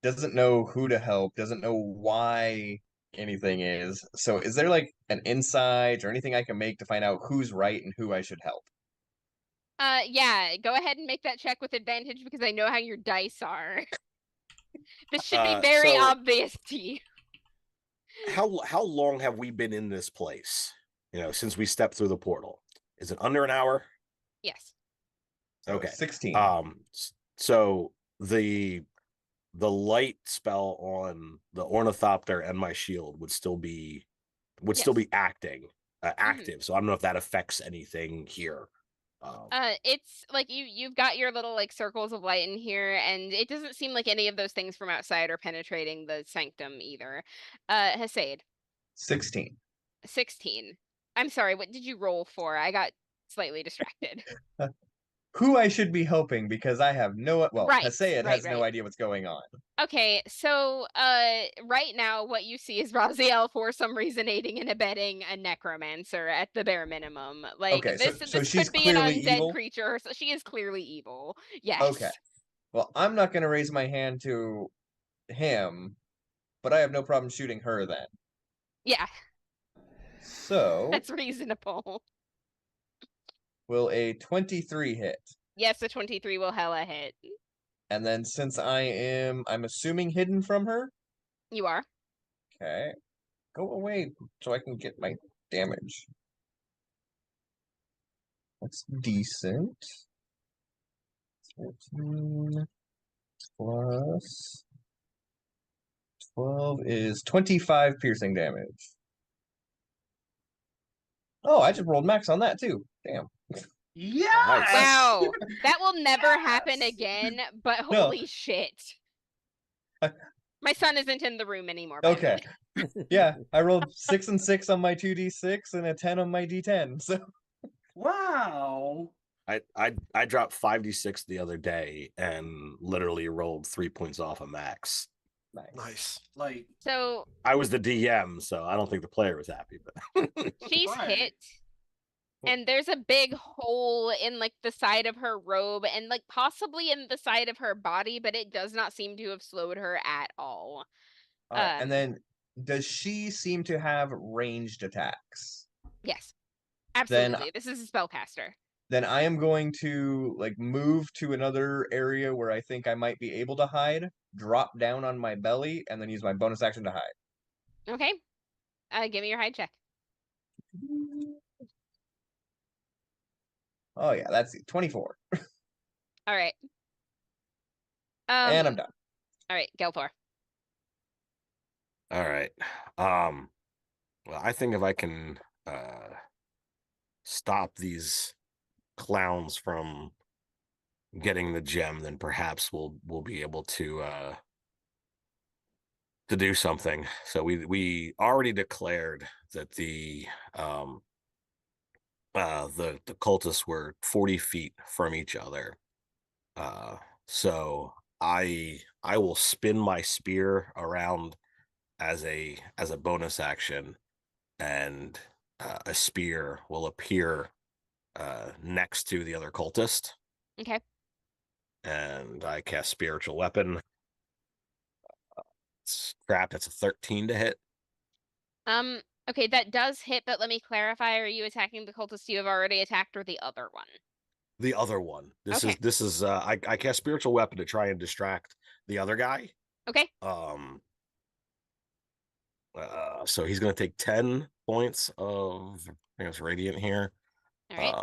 Doesn't know who to help, doesn't know why anything is. So is there like an insight or anything I can make to find out who's right and who I should help? Yeah, go ahead and make that check with advantage because I know how your dice are. This should be very So- obvious to you. How long have we been in this place? Since we stepped through the portal. Is it under an hour? Yes. So Okay. 16. So the light spell on the ornithopter and my shield would still be acting active. So I don't know if that affects anything here. It's like you've got your little like circles of light in here, and it doesn't seem like any of those things from outside are penetrating the sanctum either. Hasaid, 16. 16. I'm sorry, what did you roll for? I got slightly distracted. Who I should be helping because I have no. Well, Right, Hasayed has no right. idea what's going on. Okay, so right now what you see is Raziel for some reason aiding and abetting a necromancer at the bare minimum. Like Okay, this so she's could be an clearly undead evil? creature, so she is clearly evil. Yes. Okay. Well, I'm not going to raise my hand to him, but I have no problem shooting her then. Yeah, So, that's reasonable. will a 23 hit? Yes, the 23 will hella hit. And then since I'm assuming hidden from her? You are. Okay. Go away so I can get my damage. That's decent. 13 plus 12 is 25 piercing damage. Oh, I just rolled max on that too. Damn. Yes! Wow, that will never happen Yes! again, but No. holy shit. My son isn't in the room anymore, by the Okay. way. Yeah, I rolled 6 and 6 on my 2d6 and a 10 on my d10. So Wow. I dropped 5d6 the other day and literally rolled 3 points off of max. Nice. Like, So I was the DM, so I don't think the player was happy. But she's Right. hit, and there's a big hole in like the side of her robe and like possibly in the side of her body, but it does not seem to have slowed her at all. and then does she seem to have ranged attacks? Yes, absolutely. This is a spellcaster. Then I am going to like move to another area where I think I might be able to hide, drop down on my belly, and then use my bonus action to hide. Okay. Give me your hide check. Oh yeah, that's 24. All right. And I'm done. All right, Gelthor. all right. Well, I think if I can stop these clowns from getting the gem, then perhaps we'll be able to do something. So we already declared that the cultists were 40 feet from each other. So I will spin my spear around as a bonus action, and a spear will appear next to the other cultist. Okay. And I cast spiritual weapon. Crap, that's a 13 to hit. Okay, that does hit, but let me clarify. Are you attacking the cultist you have already attacked or the other one? The other one. This Okay. is I cast spiritual weapon to try and distract the other guy. Okay. So he's gonna take 10 points of, I think it's radiant here. All right.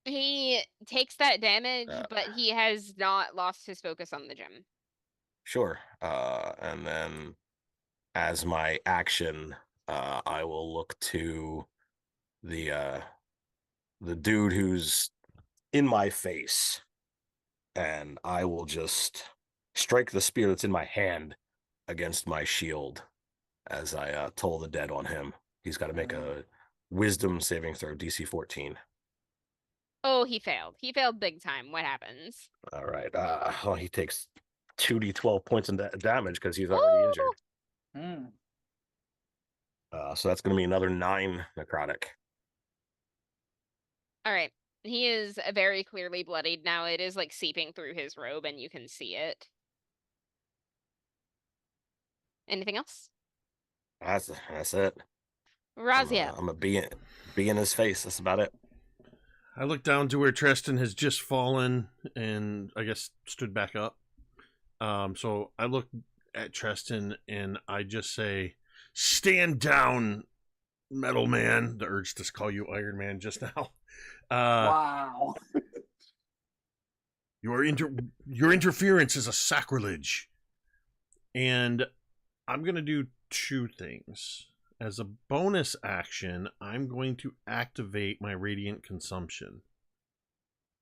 He takes that damage, but he has not lost his focus on the gem. Sure. And then as my action, I will look to the dude who's in my face, and I will just strike the spear that's in my hand against my shield as I toll the dead on him. He's got to make a wisdom saving throw, DC 14. Oh, he failed. He failed big time. What happens? All right. He takes 2d12 points in damage because he's already injured. So that's going to be another 9 necrotic. All right. He is very clearly bloodied now. It is like seeping through his robe and you can see it. Anything else? That's it. Raziel. I'm a bee in his face. That's about it. I look down to where Tristan has just fallen and I guess stood back up. So I look at Tristan and I just say, "Stand down, Metal Man." The urge to call you Iron Man just now. Wow. Your interference is a sacrilege. And I'm going to do two things. As a bonus action, I'm going to activate my Radiant Consumption,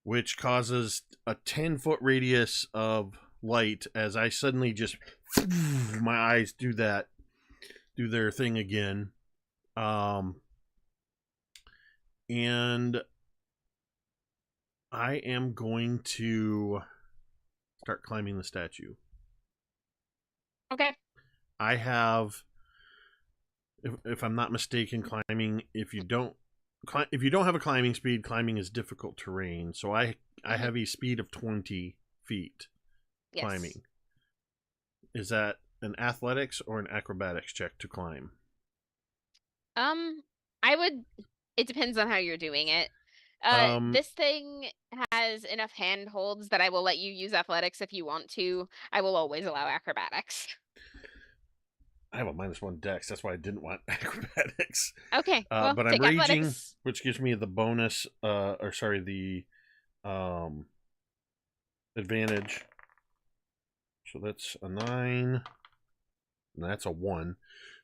which causes a 10-foot radius of light as I suddenly just, my eyes do their thing again. And I am going to start climbing the statue. Okay. I have, if I'm not mistaken, climbing. If you don't have a climbing speed, climbing is difficult terrain. So I have a speed of 20 feet climbing. Yes. Is that an athletics or an acrobatics check to climb? It depends on how you're doing it. This thing has enough handholds that I will let you use athletics if you want to. I will always allow acrobatics. I have a -1 dex. That's why I didn't want acrobatics. Okay, well, but I'm take raging, athletics. which gives me the bonus, the advantage. So that's a 9, and that's a 1.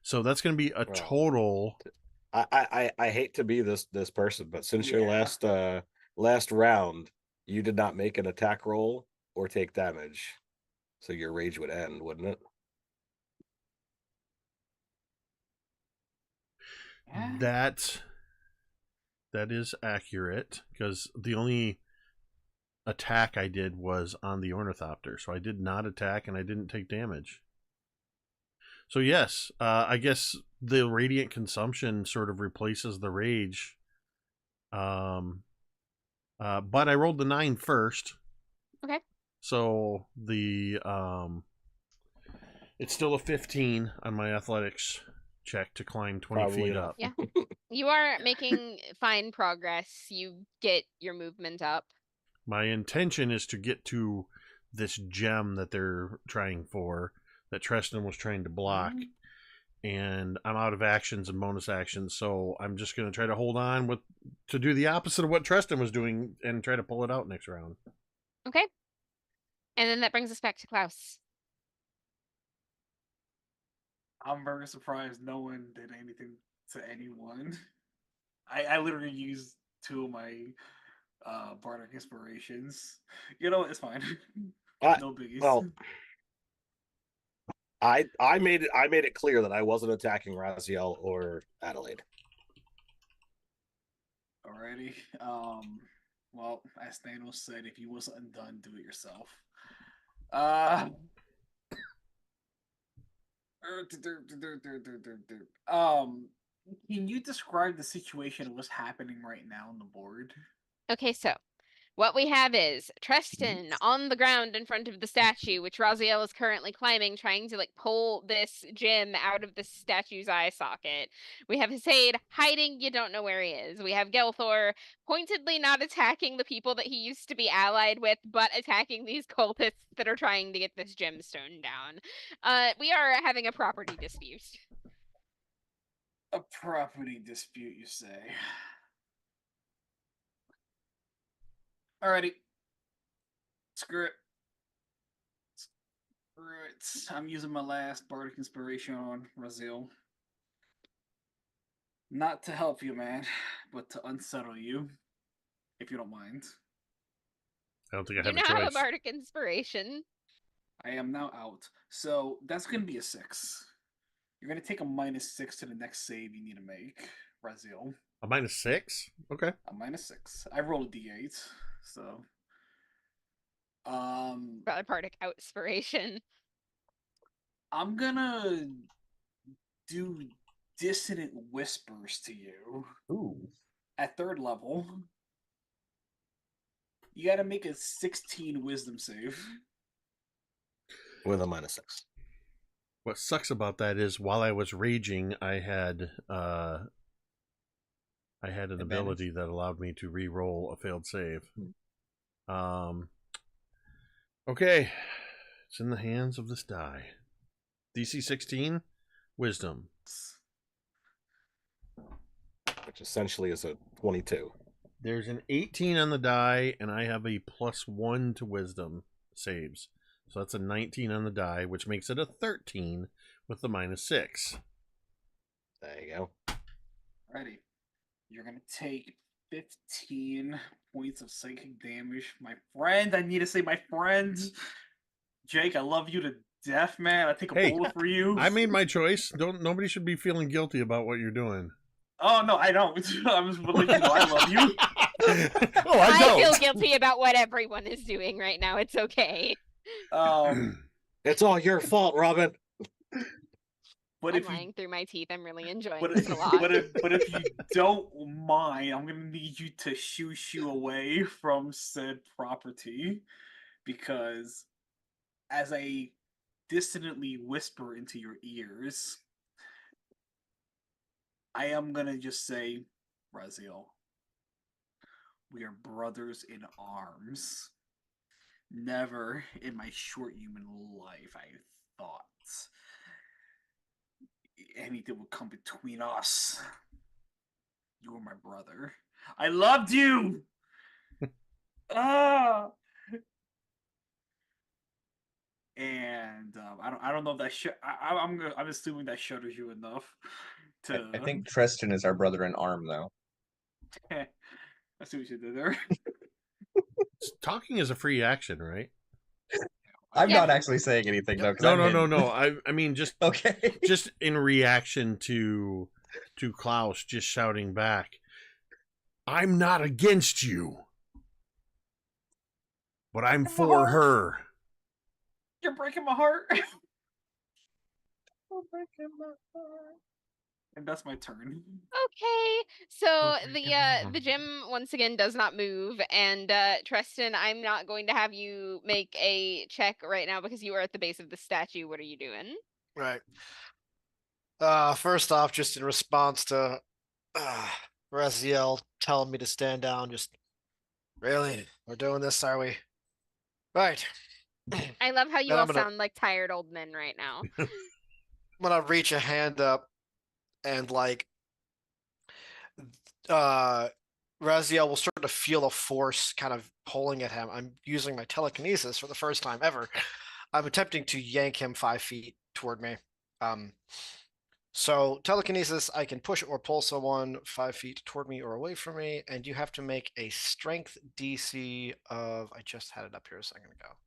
So that's going to be a total. I hate to be this person, but since your Yeah. last round, you did not make an attack roll or take damage, so your rage would end, wouldn't it? Yeah. That is accurate, because the only attack I did was on the ornithopter, so I did not attack and I didn't take damage. So yes, I guess the radiant consumption sort of replaces the rage. But I rolled the 9 first. Okay. So the it's still a 15 on my athletics check to climb 20 Probably feet not. up. Yeah. You are making fine progress. You get your movement up. My intention is to get to this gem that they're trying for, that Tristan was trying to block. And I'm out of actions and bonus actions, so I'm just going to try to hold on to do the opposite of what Tristan was doing and try to pull it out next round. Okay. And then that brings us back to Klaus. I'm very surprised no one did anything to anyone. I literally used 2 of my bardic inspirations. You know, it's fine. No biggies. Well, I made it clear that I wasn't attacking Raziel or Adelaide. Alrighty. Well, as Thanos said, if you wasn't undone, do it yourself. Can you describe the situation of what's happening right now on the board? Okay, so what we have is Tristan on the ground in front of the statue, which Raziel is currently climbing, trying to pull this gem out of the statue's eye socket. We have Hasaid hiding, you don't know where he is. We have Gelthor pointedly not attacking the people that he used to be allied with, but attacking these cultists that are trying to get this gemstone down. We are having a property dispute. A property dispute, you say? Alrighty. Screw it. I'm using my last bardic inspiration on Raziel. Not to help you, man, but to unsettle you, if you don't mind. I don't think I You have now a have a choice. bardic inspiration. I am now out. So that's going to be a 6. You're going to take a -6 to the next save you need to make, Raziel. A -6? Okay. A -6. I rolled a d8, so. Bardic inspiration. I'm gonna do dissonant whispers to you. Ooh. At 3rd level. You gotta make a 16 wisdom save. With a -6. What sucks about that is while I was raging, I had I had an Advantage. ability that allowed me to re-roll a failed save. Okay, it's in the hands of this die. DC 16, Wisdom. Which essentially is a 22. There's an 18 on the die, and I have a +1 to Wisdom saves. So that's a 19 on the die, which makes it a 13 with the -6. There you go. Ready. You're gonna take 15 points of psychic damage. My friend, I need to say my friend. Jake, I love you to death, man. I take a Hey, bullet for you. I made my choice. Nobody should be feeling guilty about what you're doing. Oh no, I don't. I'm just letting you know I love you. Oh, I don't. feel guilty about what everyone is doing right now. It's okay. It's all your fault, Robin. But I'm if you lying through my teeth. I'm really enjoying But this a lot. but if you don't mind, I'm gonna need you to shoo away from said property, because as I dissonantly whisper into your ears, I am gonna just say, Raziel, we are brothers in arms. Never in my short human life I thought anything would come between us. You were my brother. I loved you. And I don't know if that I'm assuming that shudders you enough to. I think Tristan is our brother in arm, though. I see what you did there. Talking is a free action, right? I'm Yeah. not actually saying anything though. 'Cause No, I'm no, no, hidden. no. I mean, just Okay. just in reaction to Klaus just shouting back, "I'm not against you, but I'm for her." You're breaking my heart. And that's my turn. Okay, so the gym once again does not move, and Tristan, I'm not going to have you make a check right now because you are at the base of the statue. What are you doing? Right. First off, just in response to Raziel telling me to stand down, just really, we're doing this, are we? Right. I love how you Then all I'm gonna- sound like tired old men right now. I'm gonna reach a hand up and Raziel will start to feel a force kind of pulling at him. I'm using my telekinesis for the first time ever. I'm attempting to yank him 5 feet toward me. So telekinesis, I can push or pull someone 5 feet toward me or away from me, and you have to make a strength DC of, I just had it up here a second ago.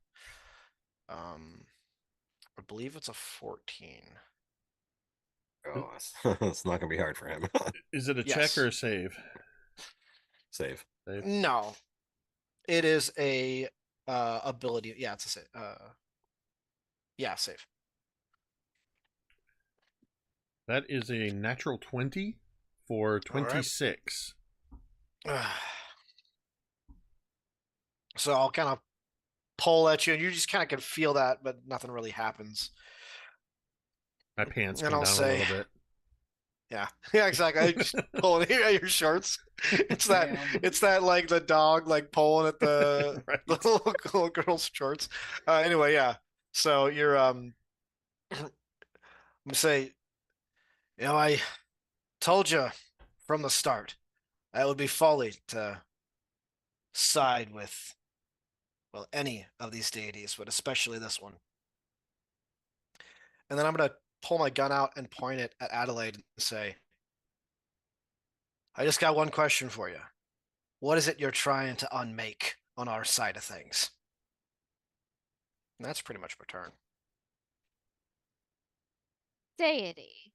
I believe it's a 14. Oh, it's not gonna be hard for him. Is it a check Yes. or a save? Save. No, it is a ability. Yeah, it's a save. Yeah, save. That is a natural 20 for 26. So I'll kind of pull at you, and you just kind of can feel that, but nothing really happens. My pants And come I'll down say- a little bit. Yeah, yeah, exactly. I just pulling at your shorts. It's that. Damn. It's that like the dog like pulling at the Right. the little girl's shorts. Anyway, yeah. So you're I'm gonna say, I told you from the start that it would be folly to side with, well, any of these deities, but especially this one. And then I'm gonna pull my gun out and point it at Adelaide and say, I just got one question for you. What is it you're trying to unmake on our side of things? And that's pretty much my turn. Deity.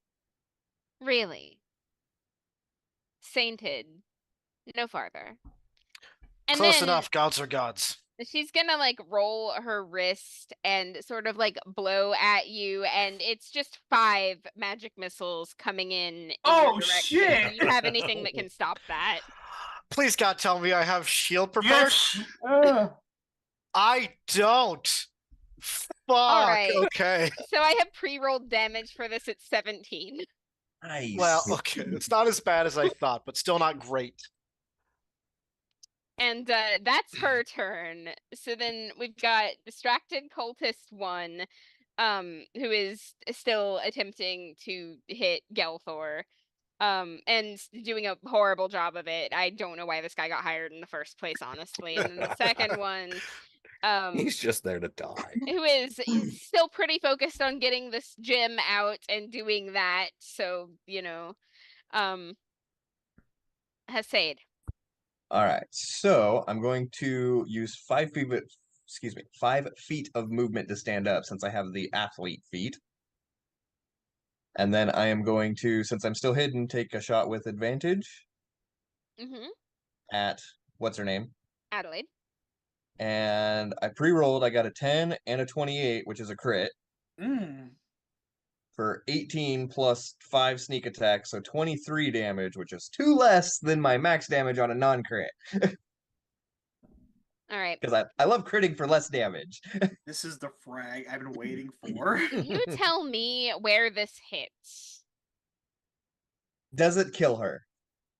Really? Sainted. No farther. And Close then enough, gods are gods. she's gonna like roll her wrist and sort of like blow at you, and it's just 5 magic missiles coming in your Oh, direction. shit! Do you have anything that can stop that? Please, God, tell me I have shield prepared. Yes. I don't. Fuck. right. Okay. So I have pre-rolled damage for this at 17. Nice. Well, okay, it's not as bad as I thought, but still not great. And that's her turn. So then we've got Distracted Cultist 1, who is still attempting to hit Gelthor, and doing a horrible job of it. I don't know why this guy got hired in the first place, honestly. And then the second one, He's just there to die. who is still pretty focused on getting this gem out and doing that. So, Hasaid. All right, so I'm going to use 5 feet of movement to stand up since I have the athlete feat. And then I am going to, since I'm still hidden, take a shot with advantage at what's her name? Adelaide. And I pre-rolled, I got a 10 and a 28, which is a crit. For 18 plus 5 sneak attack, so 23 damage, which is 2 less than my max damage on a non-crit. All right. Because I love critting for less damage. This is the frag I've been waiting for. You tell me where this hits. Does it kill her?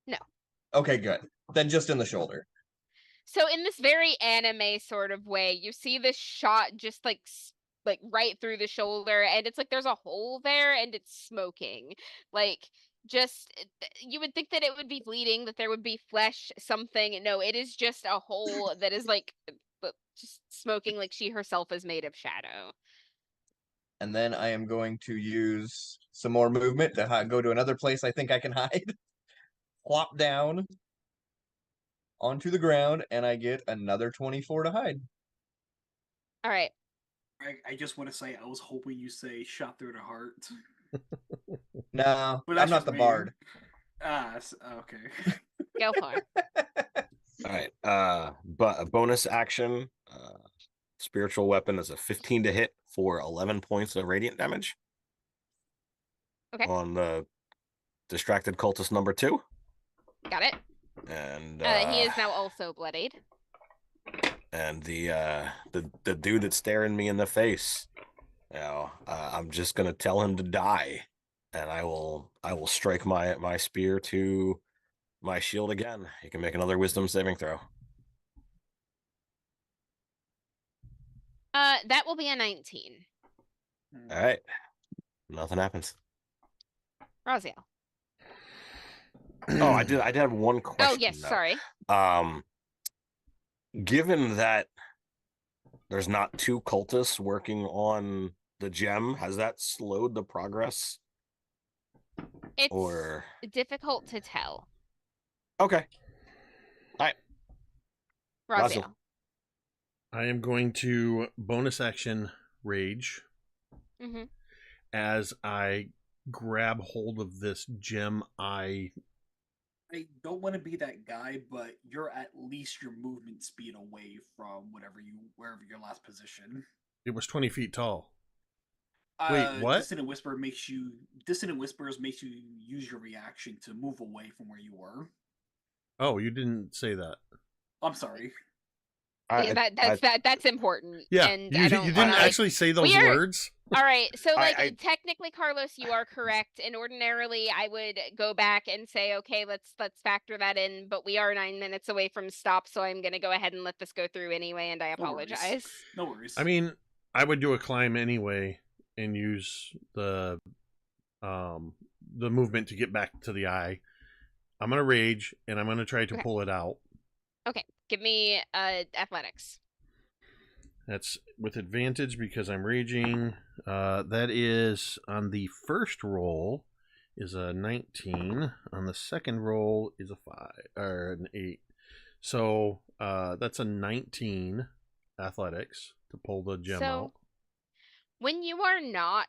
No. Okay, good. Then just in the shoulder. So in this very anime sort of way, you see this shot just like right through the shoulder, and it's like there's a hole there and it's smoking. Like, just, you would think that it would be bleeding, that there would be flesh, something. No, it is just a hole that is like just smoking, like she herself is made of shadow. And then I am going to use some more movement to go to another place I think I can hide. Plop down onto the ground, and I get another 24 to hide. All right. I just want to say, I was hoping you say shot through the heart. No, But I'm that's not just the me. bard. Okay. Go for it. All right. But a bonus action, spiritual weapon is a 15 to hit for 11 points of radiant damage. Okay. On the distracted cultist number 2. Got it. And he is now also bloodied. And the dude that's staring me in the face, I'm just gonna tell him to die, and I will strike my spear to my shield again. He can make another wisdom saving throw. That will be a 19. All right, nothing happens. Raziel. Oh, I did have one question. Oh yes, though. sorry. Given that there's not 2 cultists working on the gem, has that slowed the progress? It's or difficult to tell. Okay. All right. Raziel. I am going to bonus action rage as I grab hold of this gem eye. I don't want to be that guy, but you're at least your movement speed away from wherever your last position. It was 20 feet tall. Wait, what? Dissonant Whispers makes you use your reaction to move away from where you were. Oh, you didn't say that. I'm sorry. That's important. Yeah, and you didn't actually say those words. All right, so technically, Carlos, you are correct. And ordinarily, I would go back and say, okay, let's factor that in. But we are 9 minutes away from stop, so I'm going to go ahead and let this go through anyway. And I apologize. No worries. I mean, I would do a climb anyway and use the movement to get back to the eye. I'm gonna rage and I'm gonna try to pull it out. Okay, give me athletics. That's with advantage because I'm raging. That is on the first roll is a 19. On the second roll is a 5 or an 8. So that's a 19 athletics to pull the gem out. When you are not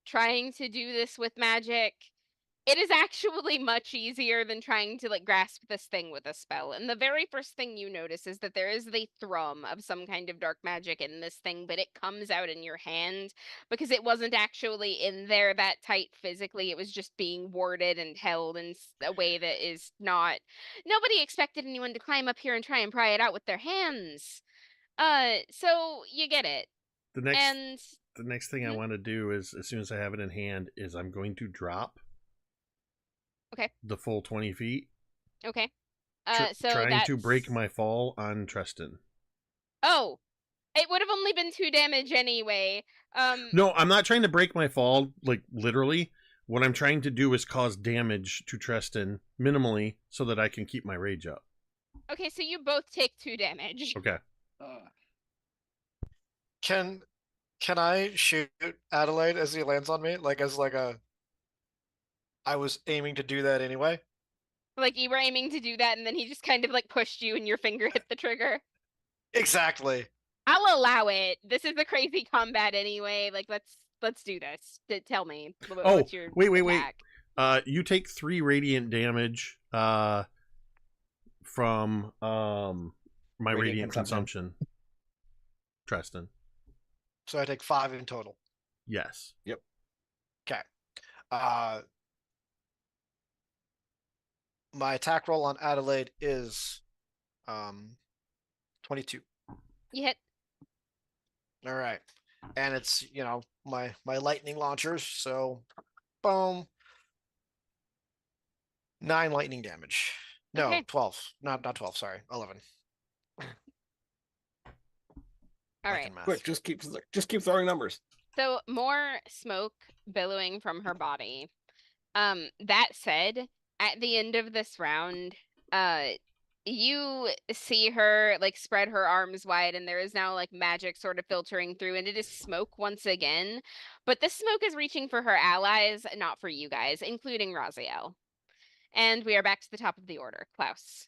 trying to do this with magic, it is actually much easier than trying to grasp this thing with a spell. And the very first thing you notice is that there is the thrum of some kind of dark magic in this thing, but it comes out in your hand because it wasn't actually in there that tight physically. It was just being warded and held in a way that is not... Nobody expected anyone to climb up here and try and pry it out with their hands. So you get it. The next thing I want to do is, as soon as I have it in hand, is I'm going to drop Okay. the full 20 feet. Okay. So Trying to that's... break my fall on Tristan. Oh, it would have only been 2 damage anyway. No, I'm not trying to break my fall, like literally. What I'm trying to do is cause damage to Tristan minimally so that I can keep my rage up. Okay, so you both take 2 damage. Okay. Can I shoot Adelaide as he lands on me? Like as like a I was aiming to do that anyway. Like you were aiming to do that, and then he just kind of like pushed you, and your finger hit the trigger. Exactly. I'll allow it. This is a crazy combat anyway. Like let's do this. Tell me. What's your wait. attack? You take 3 radiant damage from my radiant consumption. Tristan. So I take 5 in total. Yes. Yep. Okay. My attack roll on Adelaide is 22. You hit. All right. And it's, my lightning launchers, so boom. 9 lightning damage. No, Okay. 12. Not 12, sorry. 11. All right. Quick, just keep throwing numbers. So more smoke billowing from her body. That said, at the end of this round, you see her like spread her arms wide, and there is now like magic sort of filtering through, and it is smoke once again. But this smoke is reaching for her allies, not for you guys, including Raziel. And we are back to the top of the order. Klaus.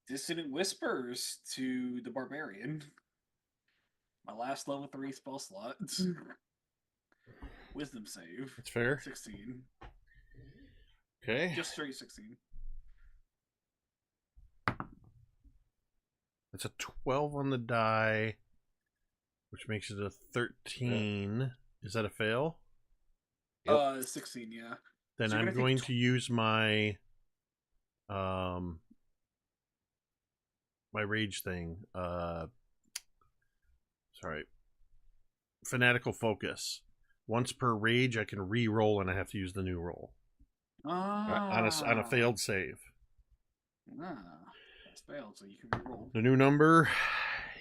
Dissonant Whispers to the Barbarian. My last level 3 spell slot. Wisdom save. That's fair. 16. Okay. Just straight 16. It's a 12 on the die, which makes it a 13. Is that a fail? Yep. 16, yeah. Then So you're I'm gonna going take to use my my rage thing. Sorry. Fanatical focus. Once per rage, I can re-roll, and I have to use the new roll on a failed save. That's failed, so you can re-roll. The new number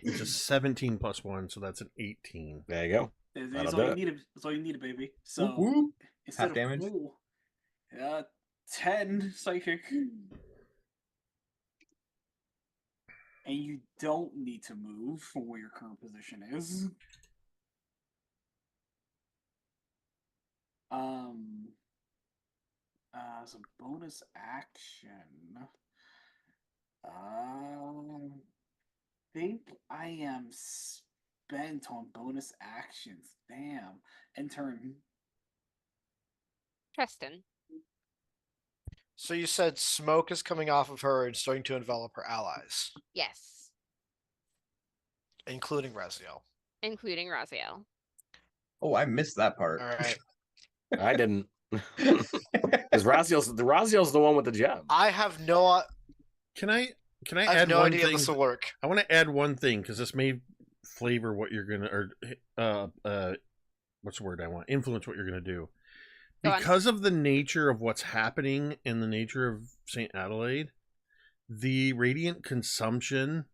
is a 17 plus 1, so that's an 18. There you go. That's all you need, baby. So Whoop, whoop. instead Half of damage. 10 psychic. And you don't need to move from where your current position is. As a bonus action, think I am spent on bonus actions. Damn. End turn. Tristan. So you said smoke is coming off of her and starting to envelop her allies, Yes. including Raziel. Including Raziel. Oh, I missed that part. All right. I didn't. Because Raziel's the one with the gem. I have no Can I I add have no one idea thing? if this will work. I want to add one thing because this may flavor what you're gonna, or what's the word I want? Influence what you're gonna do. Go on. Because of the nature of what's happening and the nature of St. Adelaide, the radiant consumption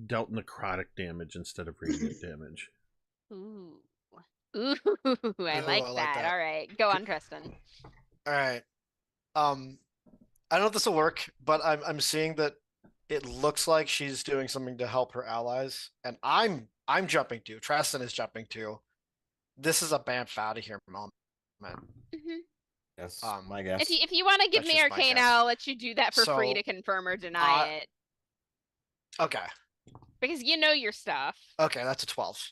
dealt necrotic damage instead of radiant damage. Ooh. Ooh, I like that. All right. Go on, Tristan. All right. I don't know if this will work, but I'm seeing that it looks like she's doing something to help her allies, and I'm jumping to. Tristan is jumping to. This is a bamf out of here moment. Mm-hmm. That's my guess. If you want to give That's me just my Arcana, guess. I'll let you do that for free So, to confirm or deny it. Okay. Because you know your stuff. Okay, that's a 12.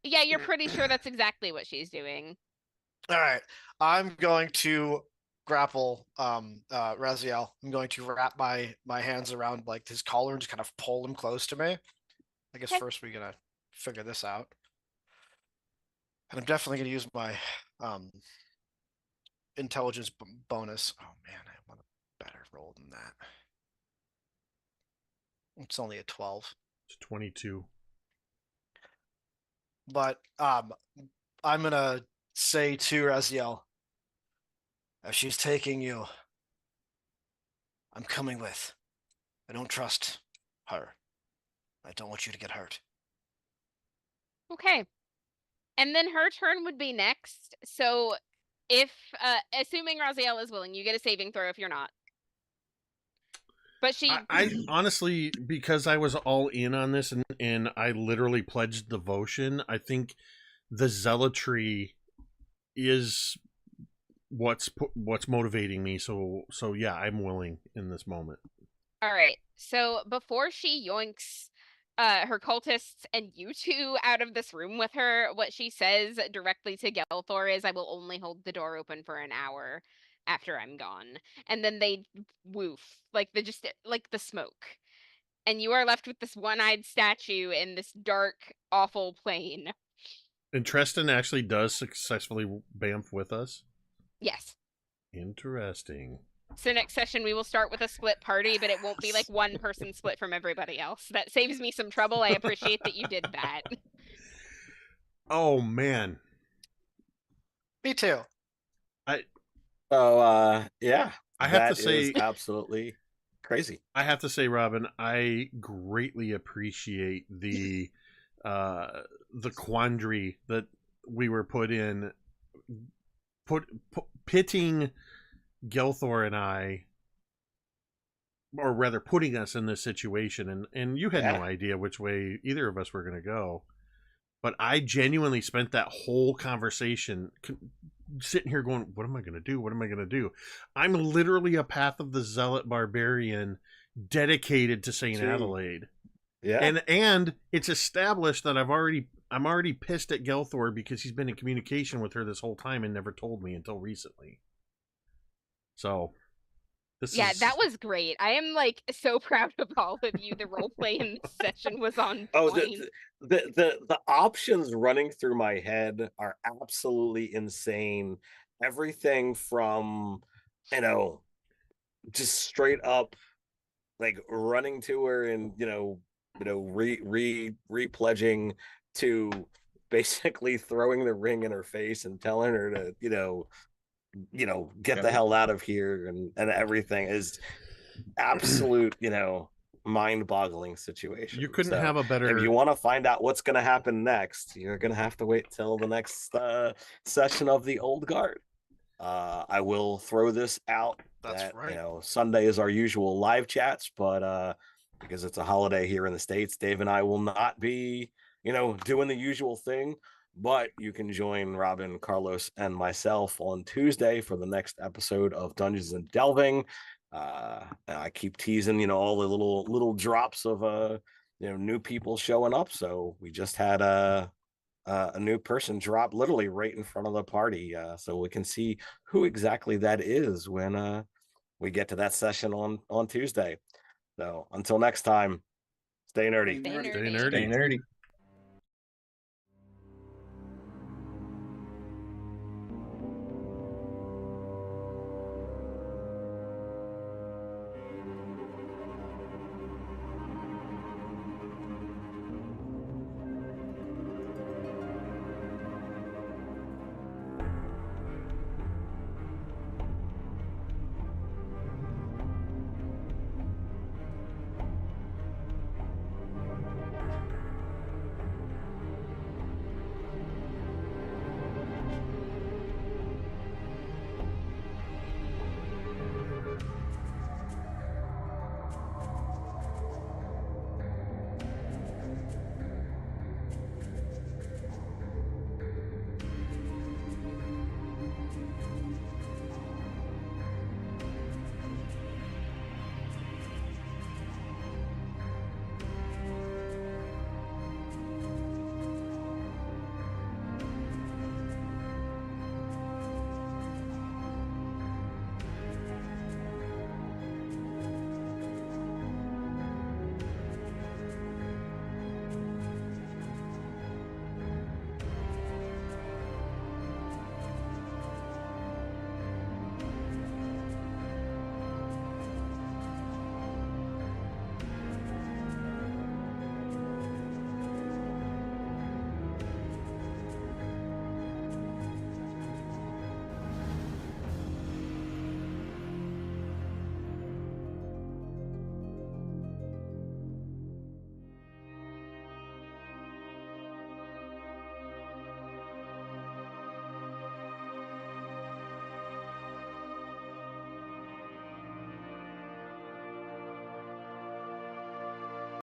Yeah, you're pretty sure that's exactly what she's doing. All right. I'm going to grapple Raziel. I'm going to wrap my hands around like his collar and just kind of pull him close to me. I guess Okay. first we gotta figure this out. And I'm definitely gonna use my intelligence bonus. Oh man, I want a better roll than that. It's only a 12. It's 22. But I'm gonna say to Raziel, if she's taking you, I'm coming with. I don't trust her. I don't want you to get hurt. Okay. And then her turn would be next. So if, assuming Raziel is willing, you get a saving throw if you're not. But she... I honestly, because I was all in on this and I literally pledged devotion, I think the zealotry is what's motivating me. So yeah, I'm willing in this moment. All right. So before she yoinks her cultists and you two out of this room with her, what she says directly to Gelthor is, I will only hold the door open for an hour after I'm gone. And then they woof, like the smoke. And you are left with this one-eyed statue in this dark, awful plane. And Tristan actually does successfully bamf with us? Yes. Interesting. So next session we will start with a split party, but it won't be like one person split from everybody else. That saves me some trouble. I appreciate that you did that. Oh man. Me too. Yeah. I have that to say, is absolutely crazy. I have to say, Robin, I greatly appreciate the quandary that we were put in, pitting Gelthor and I, or rather putting us in this situation, and you had no idea which way either of us were going to go. But I genuinely spent that whole conversation sitting here going, what am I going to do? What am I going to do? I'm literally a Path of the Zealot barbarian dedicated to St. Adelaide. Yeah. And it's established that I'm already pissed at Gelthor because he's been in communication with her this whole time and never told me until recently. So that was great. I am like so proud of all of you. The role play in this session was on point. Oh, the options running through my head are absolutely insane. Everything from, just straight up like running to her and re-pledging to basically throwing the ring in her face and telling her to get the hell out of here, and everything is absolute mind-boggling situation. You couldn't have a better... If you want to find out what's going to happen next, you're going to have to wait till the next session of the Old Guard. I will throw this out. That's right. Sunday is our usual live chats, but because it's a holiday here in the States, Dave and I will not be, doing the usual thing. But you can join Robin, Carlos, and myself on Tuesday for the next episode of Dungeons and Delving. I keep teasing, all the little drops of new people showing up. So we just had a new person drop literally right in front of the party, so we can see who exactly that is when we get to that session on Tuesday. So until next time, stay nerdy. Stay nerdy. Stay nerdy.